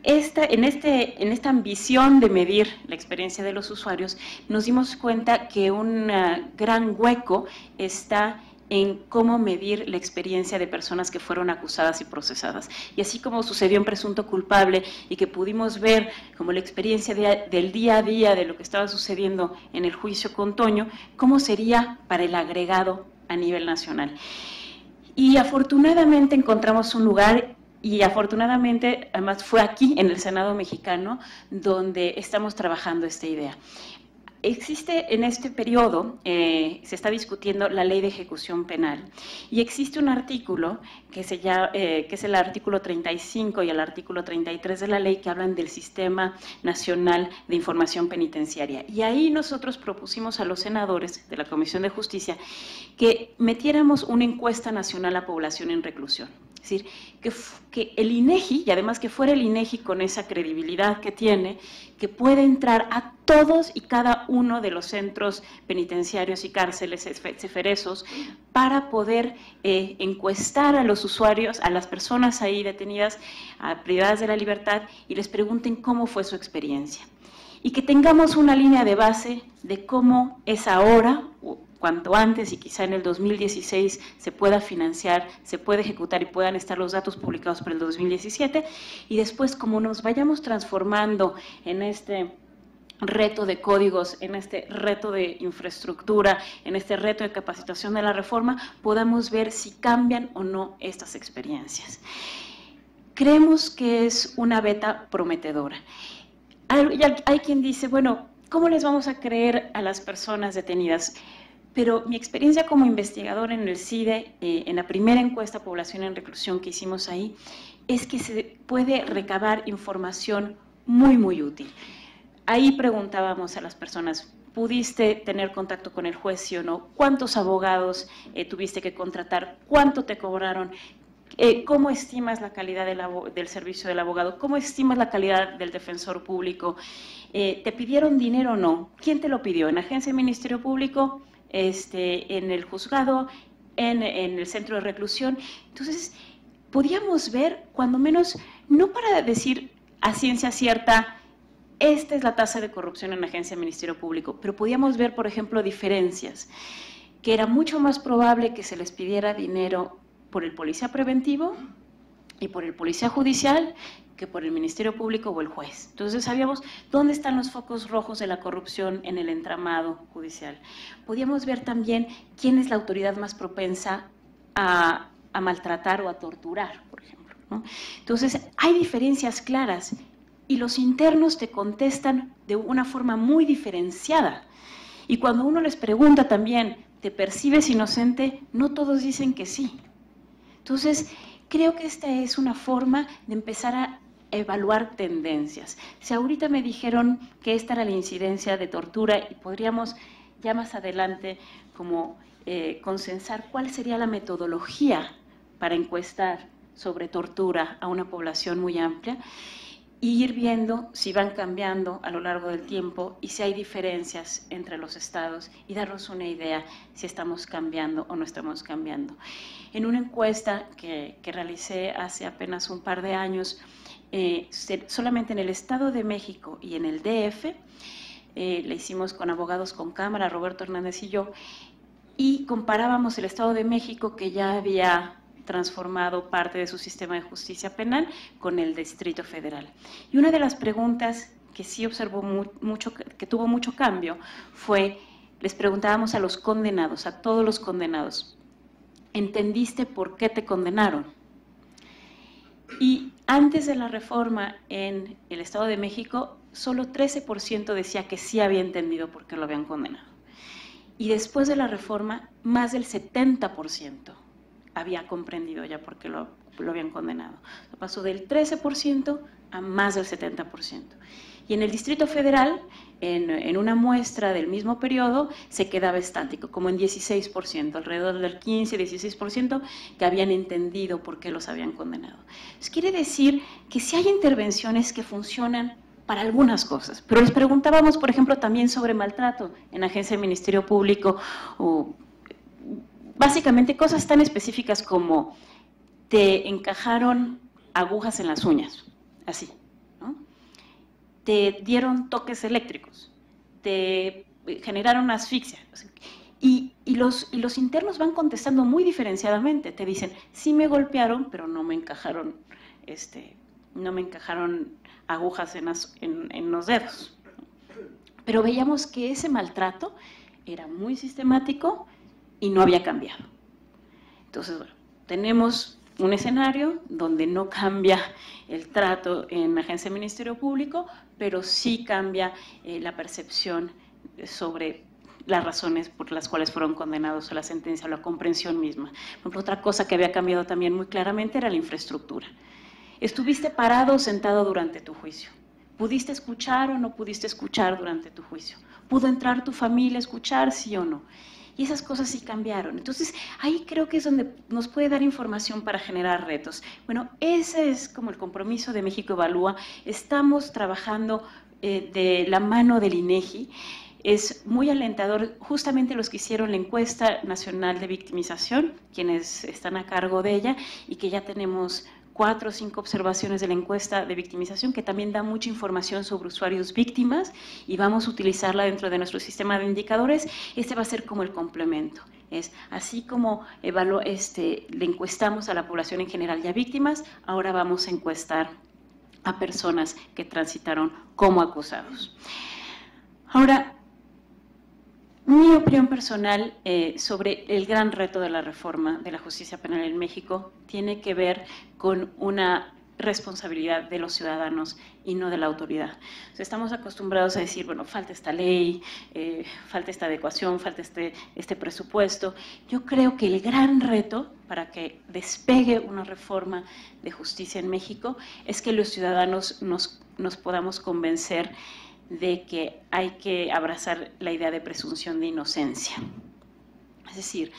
esta ambición de medir la experiencia de los usuarios, nos dimos cuenta que un gran hueco está en cómo medir la experiencia de personas que fueron acusadas y procesadas. Y así como sucedió en Presunto Culpable, y que pudimos ver como la experiencia del día a día de lo que estaba sucediendo en el juicio con Toño, cómo sería para el agregado a nivel nacional. Y afortunadamente encontramos un lugar, y afortunadamente además fue aquí en el Senado mexicano donde estamos trabajando esta idea. Existe en este periodo, se está discutiendo la ley de ejecución penal, y existe un artículo que es el artículo 35 y el artículo 33 de la ley, que hablan del Sistema Nacional de Información Penitenciaria. Y ahí nosotros propusimos a los senadores de la Comisión de Justicia que metiéramos una encuesta nacional a población en reclusión. Es decir, que el INEGI, y además que fuera el INEGI con esa credibilidad que tiene, que puede entrar a todos y cada uno de los centros penitenciarios y cárceles ceferesos para poder encuestar a los usuarios, a las personas ahí detenidas, privadas de la libertad, y les pregunten cómo fue su experiencia. Y que tengamos una línea de base de cómo es ahora, cuanto antes, y quizá en el 2016 se pueda financiar, se pueda ejecutar y puedan estar los datos publicados para el 2017, y después, como nos vayamos transformando en este reto de códigos, en este reto de infraestructura, en este reto de capacitación de la reforma, podamos ver si cambian o no estas experiencias. Creemos que es una beta prometedora. Hay quien dice, bueno, ¿cómo les vamos a creer a las personas detenidas? Pero mi experiencia como investigador en el CIDE, en la primera encuesta población en reclusión que hicimos ahí, es que se puede recabar información muy, muy útil. Ahí preguntábamos a las personas, ¿pudiste tener contacto con el juez, sí o no? ¿Cuántos abogados tuviste que contratar? ¿Cuánto te cobraron? ¿Cómo estimas la calidad del servicio del abogado? ¿Cómo estimas la calidad del defensor público? ¿Te pidieron dinero o no? ¿Quién te lo pidió? ¿En la agencia del Ministerio Público? ¿En el juzgado? ¿En el centro de reclusión? Entonces, podíamos ver, cuando menos, no para decir a ciencia cierta, esta es la tasa de corrupción en la agencia del Ministerio Público, pero podíamos ver, por ejemplo, diferencias, que era mucho más probable que se les pidiera dinero por el policía preventivo y por el policía judicial que por el Ministerio Público o el juez. Entonces sabíamos dónde están los focos rojos de la corrupción en el entramado judicial. Podíamos ver también quién es la autoridad más propensa a maltratar o a torturar, por ejemplo, ¿no? Entonces hay diferencias claras, y los internos te contestan de una forma muy diferenciada. Y cuando uno les pregunta también, ¿te percibes inocente?, no todos dicen que sí. Entonces, creo que esta es una forma de empezar a evaluar tendencias. Si ahorita me dijeron que esta era la incidencia de tortura y podríamos ya más adelante como consensar cuál sería la metodología para encuestar sobre tortura a una población muy amplia y ir viendo si van cambiando a lo largo del tiempo y si hay diferencias entre los estados y darnos una idea si estamos cambiando o no estamos cambiando. En una encuesta que realicé hace apenas un par de años, solamente en el Estado de México y en el DF, la hicimos con abogados con cámara, Roberto Hernández y yo, y comparábamos el Estado de México, que ya había transformado parte de su sistema de justicia penal, con el Distrito Federal. Y una de las preguntas que sí observó mucho, que tuvo mucho cambio, fue, les preguntábamos a los condenados, a todos los condenados, ¿entendiste por qué te condenaron? Y antes de la reforma en el Estado de México, solo 13% decía que sí había entendido por qué lo habían condenado. Y después de la reforma, más del 70% había comprendido ya por qué lo habían condenado. Pasó del 13% a más del 70%. Y en el Distrito Federal, en una muestra del mismo periodo, se quedaba estático, como en 16%, alrededor del 15-16% que habían entendido por qué los habían condenado. Eso quiere decir que sí hay intervenciones que funcionan para algunas cosas, pero les preguntábamos, por ejemplo, también sobre maltrato en agencia del Ministerio Público, o básicamente cosas tan específicas como te encajaron agujas en las uñas, así, ¿no? Te dieron toques eléctricos, te generaron asfixia. Y los internos van contestando muy diferenciadamente. Te dicen, sí me golpearon, pero no me encajaron, agujas en los dedos. Pero veíamos que ese maltrato era muy sistemático y no había cambiado. Entonces, bueno, tenemos un escenario donde no cambia el trato en la agencia del Ministerio Público, pero sí cambia la percepción sobre las razones por las cuales fueron condenados a la sentencia o la comprensión misma. Por ejemplo, otra cosa que había cambiado también muy claramente era la infraestructura. ¿Estuviste parado o sentado durante tu juicio? ¿Pudiste escuchar o no pudiste escuchar durante tu juicio? ¿Pudo entrar tu familia a escuchar, sí o no? Y esas cosas sí cambiaron. Entonces, ahí creo que es donde nos puede dar información para generar retos. Bueno, ese es como el compromiso de México Evalúa. Estamos trabajando de la mano del INEGI. Es muy alentador, justamente los que hicieron la encuesta nacional de victimización, quienes están a cargo de ella, y que ya tenemos 4 o 5 observaciones de la encuesta de victimización, que también da mucha información sobre usuarios víctimas, y vamos a utilizarla dentro de nuestro sistema de indicadores. Este va a ser como el complemento. Es así como le encuestamos a la población en general y a víctimas, ahora vamos a encuestar a personas que transitaron como acusados. Ahora, mi opinión personal sobre el gran reto de la reforma de la justicia penal en México tiene que ver con una responsabilidad de los ciudadanos y no de la autoridad. O sea, estamos acostumbrados a decir, bueno, falta esta ley, falta esta adecuación, falta este presupuesto. Yo creo que el gran reto para que despegue una reforma de justicia en México es que los ciudadanos nos podamos convencer de que hay que abrazar la idea de presunción de inocencia. Es decir,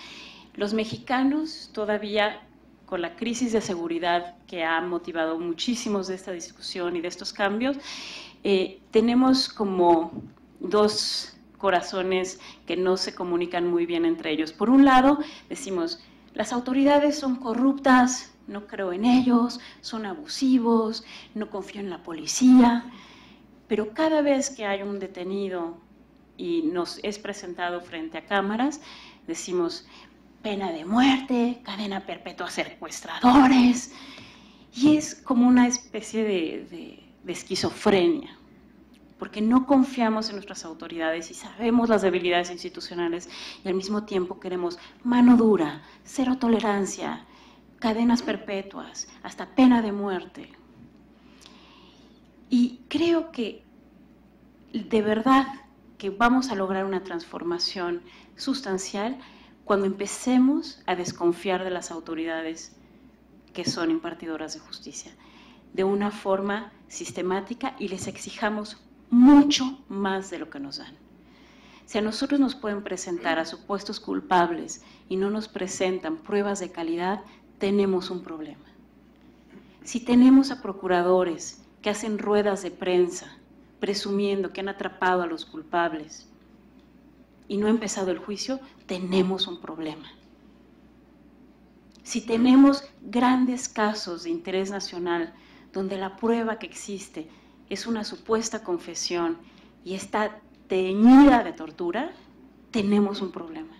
los mexicanos todavía, con la crisis de seguridad que ha motivado muchísimos de esta discusión y de estos cambios, tenemos como 2 corazones que no se comunican muy bien entre ellos. Por un lado, decimos, las autoridades son corruptas, no creo en ellos, son abusivos, no confío en la policía. Pero cada vez que hay un detenido y nos es presentado frente a cámaras, decimos pena de muerte, cadena perpetua a secuestradores, y es como una especie de esquizofrenia, porque no confiamos en nuestras autoridades y sabemos las debilidades institucionales y al mismo tiempo queremos mano dura, cero tolerancia, cadenas perpetuas, hasta pena de muerte. Y creo que de verdad que vamos a lograr una transformación sustancial cuando empecemos a desconfiar de las autoridades que son impartidoras de justicia de una forma sistemática y les exijamos mucho más de lo que nos dan. Si a nosotros nos pueden presentar a supuestos culpables y no nos presentan pruebas de calidad, tenemos un problema. Si tenemos a procuradores que hacen ruedas de prensa presumiendo que han atrapado a los culpables y no ha empezado el juicio, tenemos un problema. Si tenemos grandes casos de interés nacional donde la prueba que existe es una supuesta confesión y está teñida de tortura, tenemos un problema.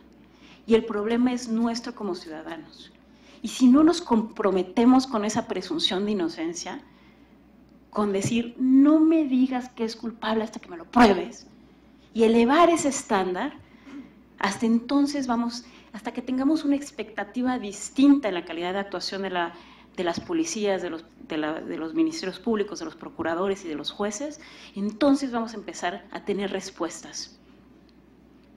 Y el problema es nuestro como ciudadanos. Y si no nos comprometemos con esa presunción de inocencia, con decir, no me digas que es culpable hasta que me lo pruebes, y elevar ese estándar, hasta entonces hasta que tengamos una expectativa distinta en la calidad de actuación de las policías, de los ministerios públicos, de los procuradores y de los jueces, entonces vamos a empezar a tener respuestas.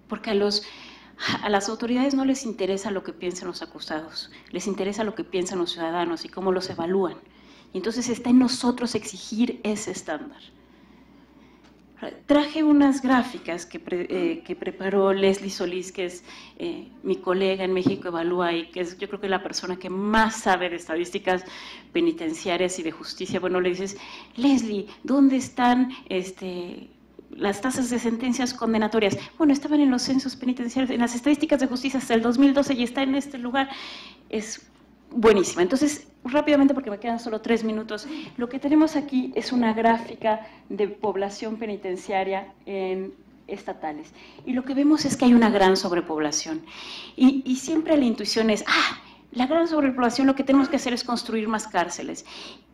Porque a las autoridades no les interesa lo que piensan los acusados, les interesa lo que piensan los ciudadanos y cómo los evalúan. Y entonces está en nosotros exigir ese estándar. Traje unas gráficas que preparó Leslie Solís, que es mi colega en México Evalúa y que es, yo creo que la persona que más sabe de estadísticas penitenciarias y de justicia. Bueno, le dices, Leslie, ¿dónde están las tasas de sentencias condenatorias? Bueno, estaban en los censos penitenciarios, en las estadísticas de justicia hasta el 2012 y está en este lugar. Es buenísima. Entonces, rápidamente, porque me quedan solo 3 minutos, lo que tenemos aquí es una gráfica de población penitenciaria en estatales. Y lo que vemos es que hay una gran sobrepoblación. Y siempre la intuición es, la gran sobrepoblación, lo que tenemos que hacer es construir más cárceles.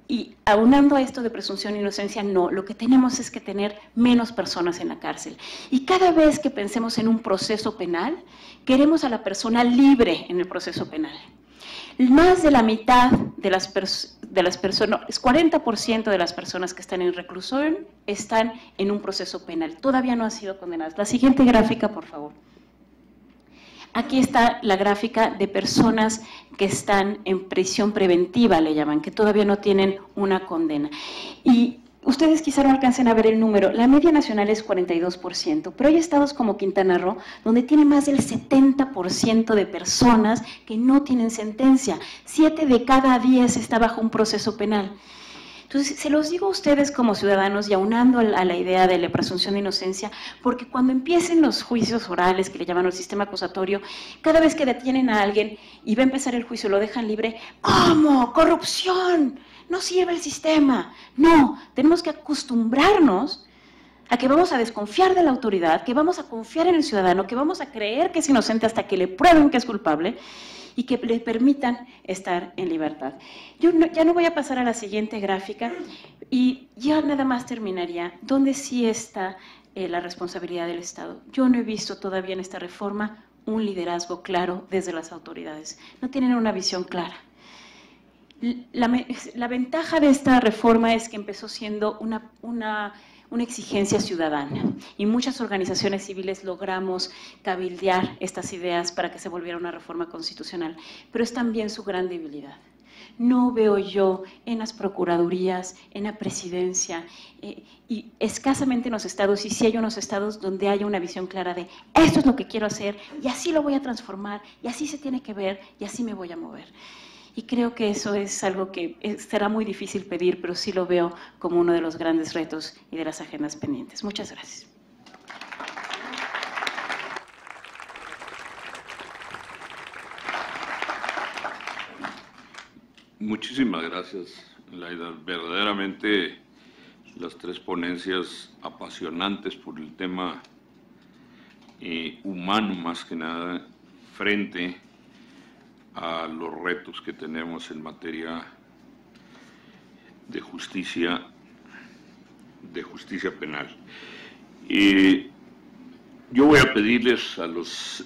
Y aunando a esto de presunción de inocencia, no, lo que tenemos es que tener menos personas en la cárcel. Y cada vez que pensemos en un proceso penal, queremos a la persona libre en el proceso penal. Más de la mitad de las personas, 40% de las personas que están en reclusión están en un proceso penal. Todavía no han sido condenadas. La siguiente gráfica, por favor. Aquí está la gráfica de personas que están en prisión preventiva, le llaman, que todavía no tienen una condena. Y ustedes quizá no alcancen a ver el número, la media nacional es 42%, pero hay estados como Quintana Roo, donde tiene más del 70% de personas que no tienen sentencia. 7 de cada 10 está bajo un proceso penal. Entonces, se los digo a ustedes como ciudadanos y aunando a la idea de la presunción de inocencia, porque cuando empiecen los juicios orales, que le llaman el sistema acusatorio, cada vez que detienen a alguien y va a empezar el juicio, lo dejan libre, ¿cómo? ¡Corrupción! No sirve el sistema. No, tenemos que acostumbrarnos a que vamos a desconfiar de la autoridad, que vamos a confiar en el ciudadano, que vamos a creer que es inocente hasta que le prueben que es culpable y que le permitan estar en libertad. Yo ya no voy a pasar a la siguiente gráfica y ya nada más terminaría. ¿Dónde sí está la responsabilidad del Estado? Yo no he visto todavía en esta reforma un liderazgo claro desde las autoridades. No tienen una visión clara. La ventaja de esta reforma es que empezó siendo una exigencia ciudadana y muchas organizaciones civiles logramos cabildear estas ideas para que se volviera una reforma constitucional, pero es también su gran debilidad. No veo yo en las procuradurías, en la presidencia y escasamente en los estados, y sí hay unos estados donde haya una visión clara de esto es lo que quiero hacer y así lo voy a transformar y así se tiene que ver y así me voy a mover. Y creo que eso es algo que será muy difícil pedir, pero sí lo veo como uno de los grandes retos y de las agendas pendientes. Muchas gracias. Muchísimas gracias, Laida. Verdaderamente las 3 ponencias apasionantes por el tema humano, más que nada, frente a los retos que tenemos en materia de justicia penal. Yo voy a pedirles a los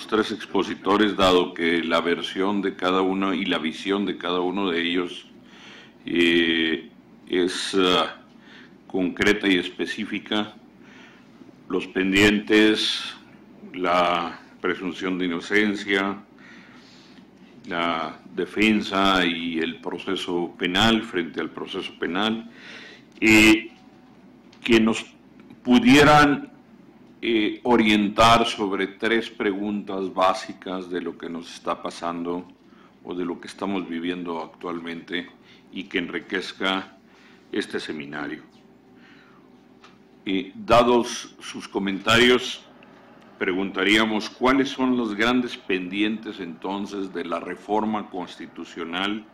3 expositores, dado que la versión de cada uno y la visión de cada uno de ellos es concreta y específica los pendientes, la presunción de inocencia, la defensa y el proceso penal frente al proceso penal, que nos pudieran orientar sobre 3 preguntas básicas de lo que nos está pasando o de lo que estamos viviendo actualmente y que enriquezca este seminario. Dados sus comentarios, preguntaríamos cuáles son los grandes pendientes entonces de la reforma constitucional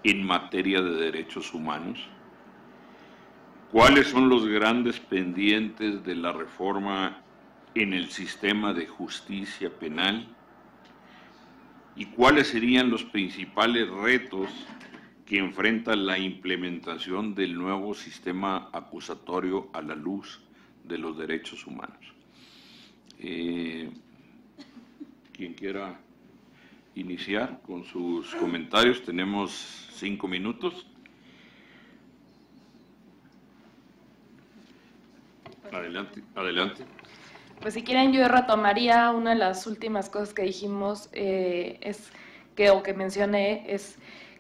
en materia de derechos humanos. ¿Cuáles son los grandes pendientes de la reforma en el sistema de justicia penal? ¿Y cuáles serían los principales retos que enfrenta la implementación del nuevo sistema acusatorio a la luz de los derechos humanos? Quien quiera iniciar con sus comentarios, tenemos 5 minutos. Adelante, adelante. Pues si quieren yo retomaría una de las últimas cosas que dijimos, o que mencioné,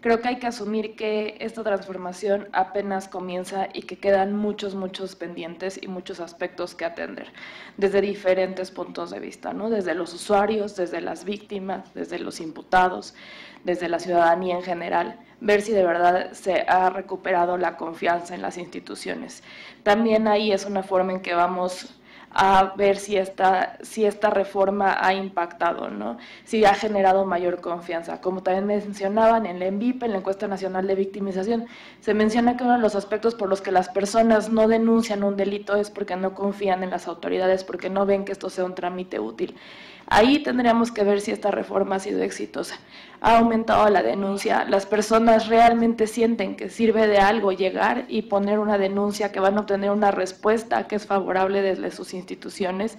creo que hay que asumir que esta transformación apenas comienza y que quedan muchos pendientes y muchos aspectos que atender, desde diferentes puntos de vista, ¿no? Desde los usuarios, desde las víctimas, desde los imputados, desde la ciudadanía en general, ver si de verdad se ha recuperado la confianza en las instituciones. También ahí es una forma en que vamos a ver si esta reforma ha impactado, ¿no? Si ha generado mayor confianza. Como también mencionaban en la ENVIP, en la Encuesta Nacional de Victimización, se menciona que uno de los aspectos por los que las personas no denuncian un delito es porque no confían en las autoridades, porque no ven que esto sea un trámite útil. Ahí tendríamos que ver si esta reforma ha sido exitosa. Ha aumentado la denuncia, las personas realmente sienten que sirve de algo llegar y poner una denuncia, que van a obtener una respuesta que es favorable desde sus instituciones.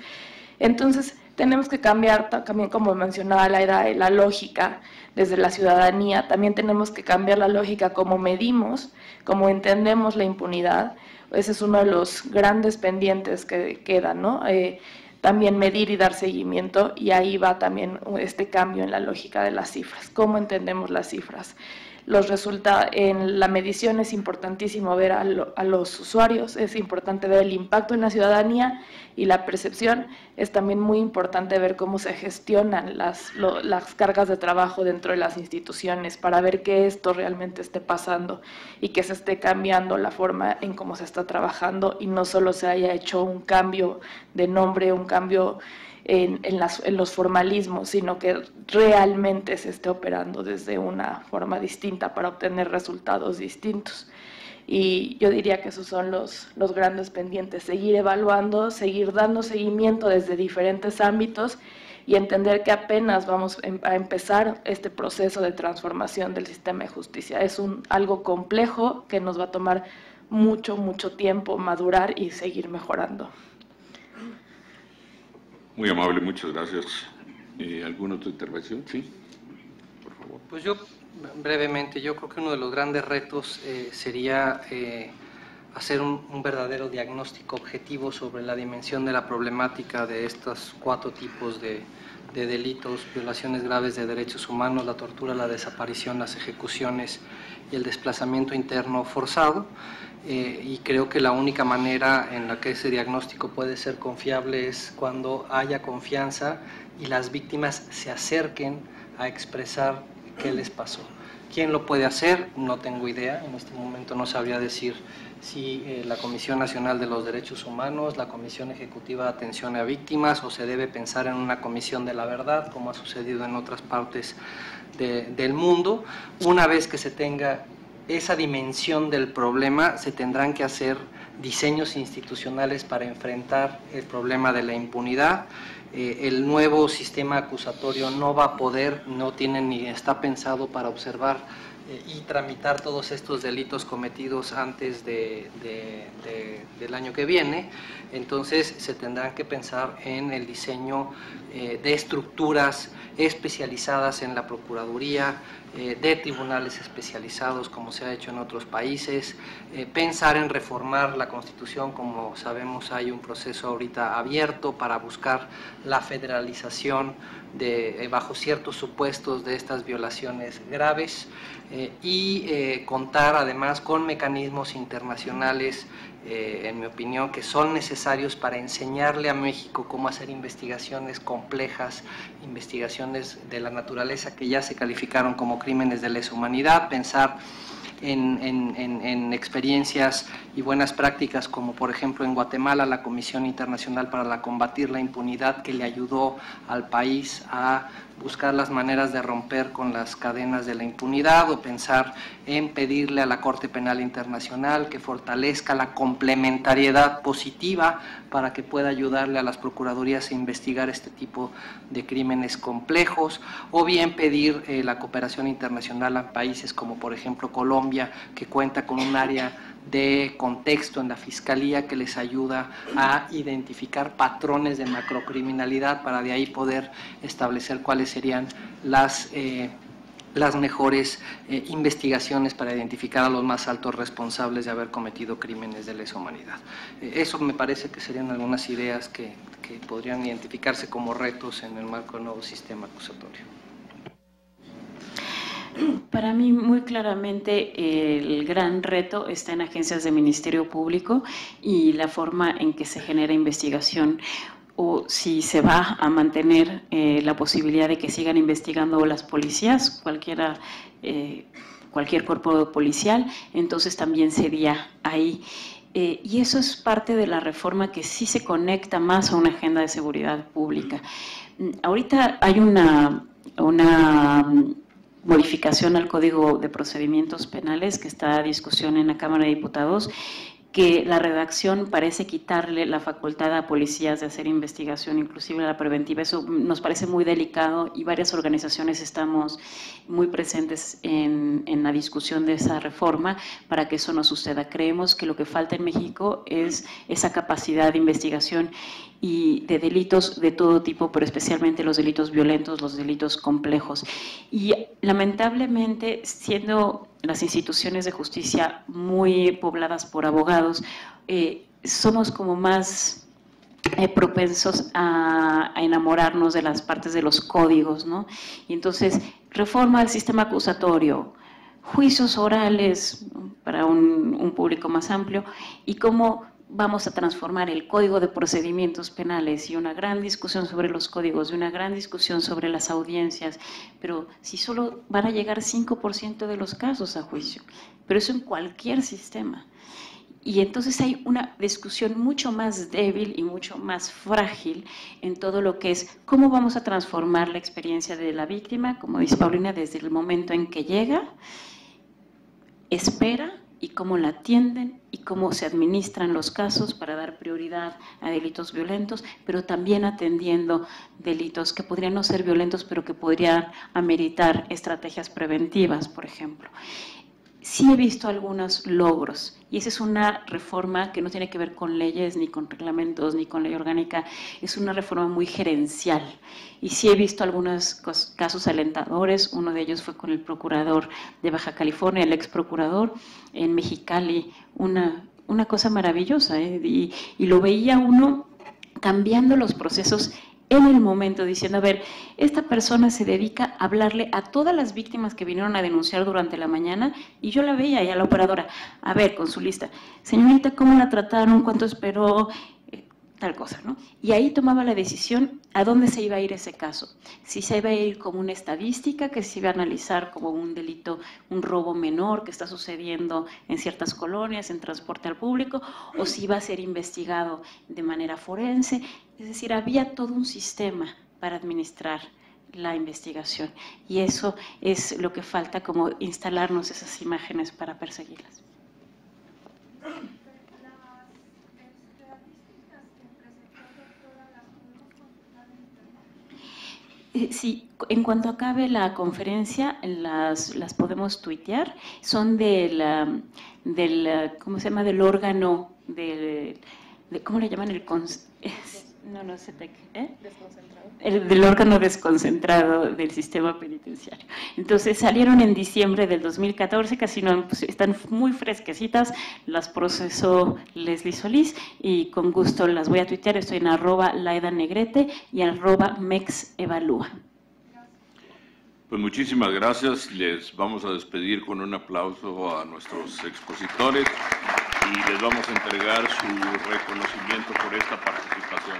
Entonces, tenemos que cambiar también, como mencionaba la lógica desde la ciudadanía. También tenemos que cambiar la lógica como medimos, como entendemos la impunidad. Ese es uno de los grandes pendientes que quedan, ¿no? También medir y dar seguimiento, y ahí va también este cambio en la lógica de las cifras. ¿Cómo entendemos las cifras? En la medición es importantísimo ver a los usuarios, es importante ver el impacto en la ciudadanía, y la percepción es también muy importante ver cómo se gestionan las cargas de trabajo dentro de las instituciones para ver que esto realmente esté pasando y que se esté cambiando la forma en cómo se está trabajando y no solo se haya hecho un cambio de nombre, un cambio en los formalismos, sino que realmente se esté operando desde una forma distinta para obtener resultados distintos. Y yo diría que esos son los grandes pendientes, seguir evaluando, seguir dando seguimiento desde diferentes ámbitos y entender que apenas vamos a empezar este proceso de transformación del sistema de justicia. Es algo complejo que nos va a tomar mucho tiempo madurar y seguir mejorando. Muy amable, muchas gracias. ¿Alguna otra intervención? Sí, por favor. Pues yo, brevemente, yo creo que uno de los grandes retos sería hacer un verdadero diagnóstico objetivo sobre la dimensión de la problemática de estos 4 tipos de delitos: violaciones graves de derechos humanos, la tortura, la desaparición, las ejecuciones y el desplazamiento interno forzado. Y creo que la única manera en la que ese diagnóstico puede ser confiable es cuando haya confianza y las víctimas se acerquen a expresar qué les pasó. ¿Quién lo puede hacer? No tengo idea. En este momento no sabría decir si la Comisión Nacional de los Derechos Humanos, la Comisión Ejecutiva de Atención a Víctimas, o se debe pensar en una Comisión de la Verdad, como ha sucedido en otras partes del mundo. Una vez que se tenga esa dimensión del problema, se tendrán que hacer diseños institucionales para enfrentar el problema de la impunidad. El nuevo sistema acusatorio no va a poder, no tiene ni está pensado para observar y tramitar todos estos delitos cometidos antes del año que viene. Entonces se tendrán que pensar en el diseño de estructuras especializadas en la Procuraduría, de tribunales especializados como se ha hecho en otros países, pensar en reformar la Constitución. Como sabemos, hay un proceso ahorita abierto para buscar la federalización bajo ciertos supuestos de estas violaciones graves, y contar además con mecanismos internacionales, en mi opinión, que son necesarios para enseñarle a México cómo hacer investigaciones complejas, investigaciones de la naturaleza que ya se calificaron como crímenes de lesa humanidad, pensar en experiencias y buenas prácticas, como por ejemplo en Guatemala la Comisión Internacional para Combatir la Impunidad, que le ayudó al país a buscar las maneras de romper con las cadenas de la impunidad, o pensar en pedirle a la Corte Penal Internacional que fortalezca la complementariedad positiva para que pueda ayudarle a las procuradurías a investigar este tipo de crímenes complejos, o bien pedir la cooperación internacional a países como por ejemplo Colombia, que cuenta con un área de contexto en la Fiscalía que les ayuda a identificar patrones de macrocriminalidad, para de ahí poder establecer cuáles serían las mejores investigaciones para identificar a los más altos responsables de haber cometido crímenes de lesa humanidad. Eso me parece que serían algunas ideas que podrían identificarse como retos en el marco del nuevo sistema acusatorio. Para mí, muy claramente, el gran reto está en agencias de Ministerio Público y la forma en que se genera investigación, o si se va a mantener la posibilidad de que sigan investigando las policías, cualquier cuerpo policial, entonces también sería ahí. Y eso es parte de la reforma que sí se conecta más a una agenda de seguridad pública. Ahorita hay una modificación al Código de Procedimientos Penales que está a discusión en la Cámara de Diputados, que la redacción parece quitarle la facultad a policías de hacer investigación, inclusive la preventiva. Eso nos parece muy delicado y varias organizaciones estamos muy presentes en la discusión de esa reforma para que eso no suceda. Creemos que lo que falta en México es esa capacidad de investigación y de delitos de todo tipo, pero especialmente los delitos violentos, los delitos complejos. Y lamentablemente, siendo las instituciones de justicia muy pobladas por abogados, somos como más propensos a enamorarnos de las partes de los códigos, ¿no? Y entonces, reforma del sistema acusatorio, juicios orales para un público más amplio, y cómo vamos a transformar el Código de Procedimientos Penales, y una gran discusión sobre los códigos, y una gran discusión sobre las audiencias, pero si solo van a llegar 5% de los casos a juicio, pero eso en cualquier sistema. Y entonces hay una discusión mucho más débil y mucho más frágil en todo lo que es cómo vamos a transformar la experiencia de la víctima, como dice Paulina, desde el momento en que llega, espera, y cómo la atienden y cómo se administran los casos para dar prioridad a delitos violentos, pero también atendiendo delitos que podrían no ser violentos, pero que podrían ameritar estrategias preventivas, por ejemplo. Sí he visto algunos logros, y esa es una reforma que no tiene que ver con leyes, ni con reglamentos, ni con ley orgánica, es una reforma muy gerencial. Y sí he visto algunos casos alentadores. Uno de ellos fue con el procurador de Baja California, el ex procurador en Mexicali, una cosa maravillosa, y lo veía uno cambiando los procesos en el momento, diciendo, a ver, esta persona se dedica a hablarle a todas las víctimas que vinieron a denunciar durante la mañana, y yo la veía, y a la operadora, a ver, con su lista, señorita, ¿cómo la trataron? ¿Cuánto esperó? Tal cosa, ¿no? Y ahí tomaba la decisión a dónde se iba a ir ese caso. Si se iba a ir como una estadística que se iba a analizar como un delito, un robo menor que está sucediendo en ciertas colonias, en transporte al público, o si iba a ser investigado de manera forense. Es decir, había todo un sistema para administrar la investigación, y eso es lo que falta, como instalarnos esas imágenes para perseguirlas. Sí, en cuanto acabe la conferencia, las podemos tuitear. Son del ¿cómo se llama? Del órgano, ¿cómo le llaman? Del órgano desconcentrado del sistema penitenciario. Entonces salieron en diciembre del 2014, casi no, pues, están muy fresquecitas, las procesó Leslie Solís y con gusto las voy a tuitear. Estoy en @LaidaNegrete y @MEXEvalúa. Pues muchísimas gracias, les vamos a despedir con un aplauso a nuestros expositores y les vamos a entregar su reconocimiento por esta participación.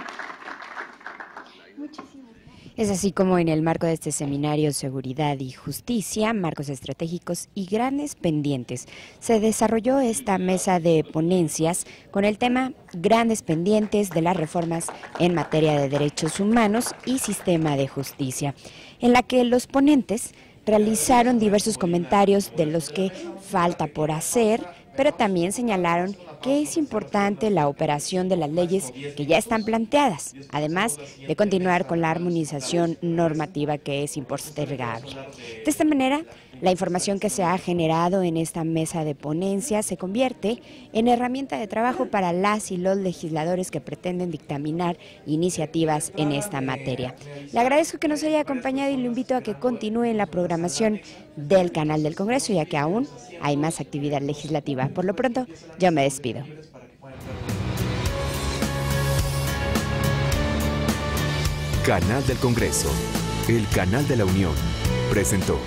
Es así como en el marco de este seminario Seguridad y Justicia, Marcos Estratégicos y Grandes Pendientes, se desarrolló esta mesa de ponencias con el tema Grandes Pendientes de las reformas en materia de derechos humanos y sistema de justicia, en la que los ponentes realizaron diversos comentarios de los que falta por hacer, pero también señalaron que es importante la operación de las leyes que ya están planteadas, además de continuar con la armonización normativa que es impostergable. De esta manera, la información que se ha generado en esta mesa de ponencia se convierte en herramienta de trabajo para las y los legisladores que pretenden dictaminar iniciativas en esta materia. Le agradezco que nos haya acompañado y lo invito a que continúe en la programación del canal del Congreso, ya que aún hay más actividad legislativa. Por lo pronto, yo me despido. Canal del Congreso, el canal de la Unión, presentó.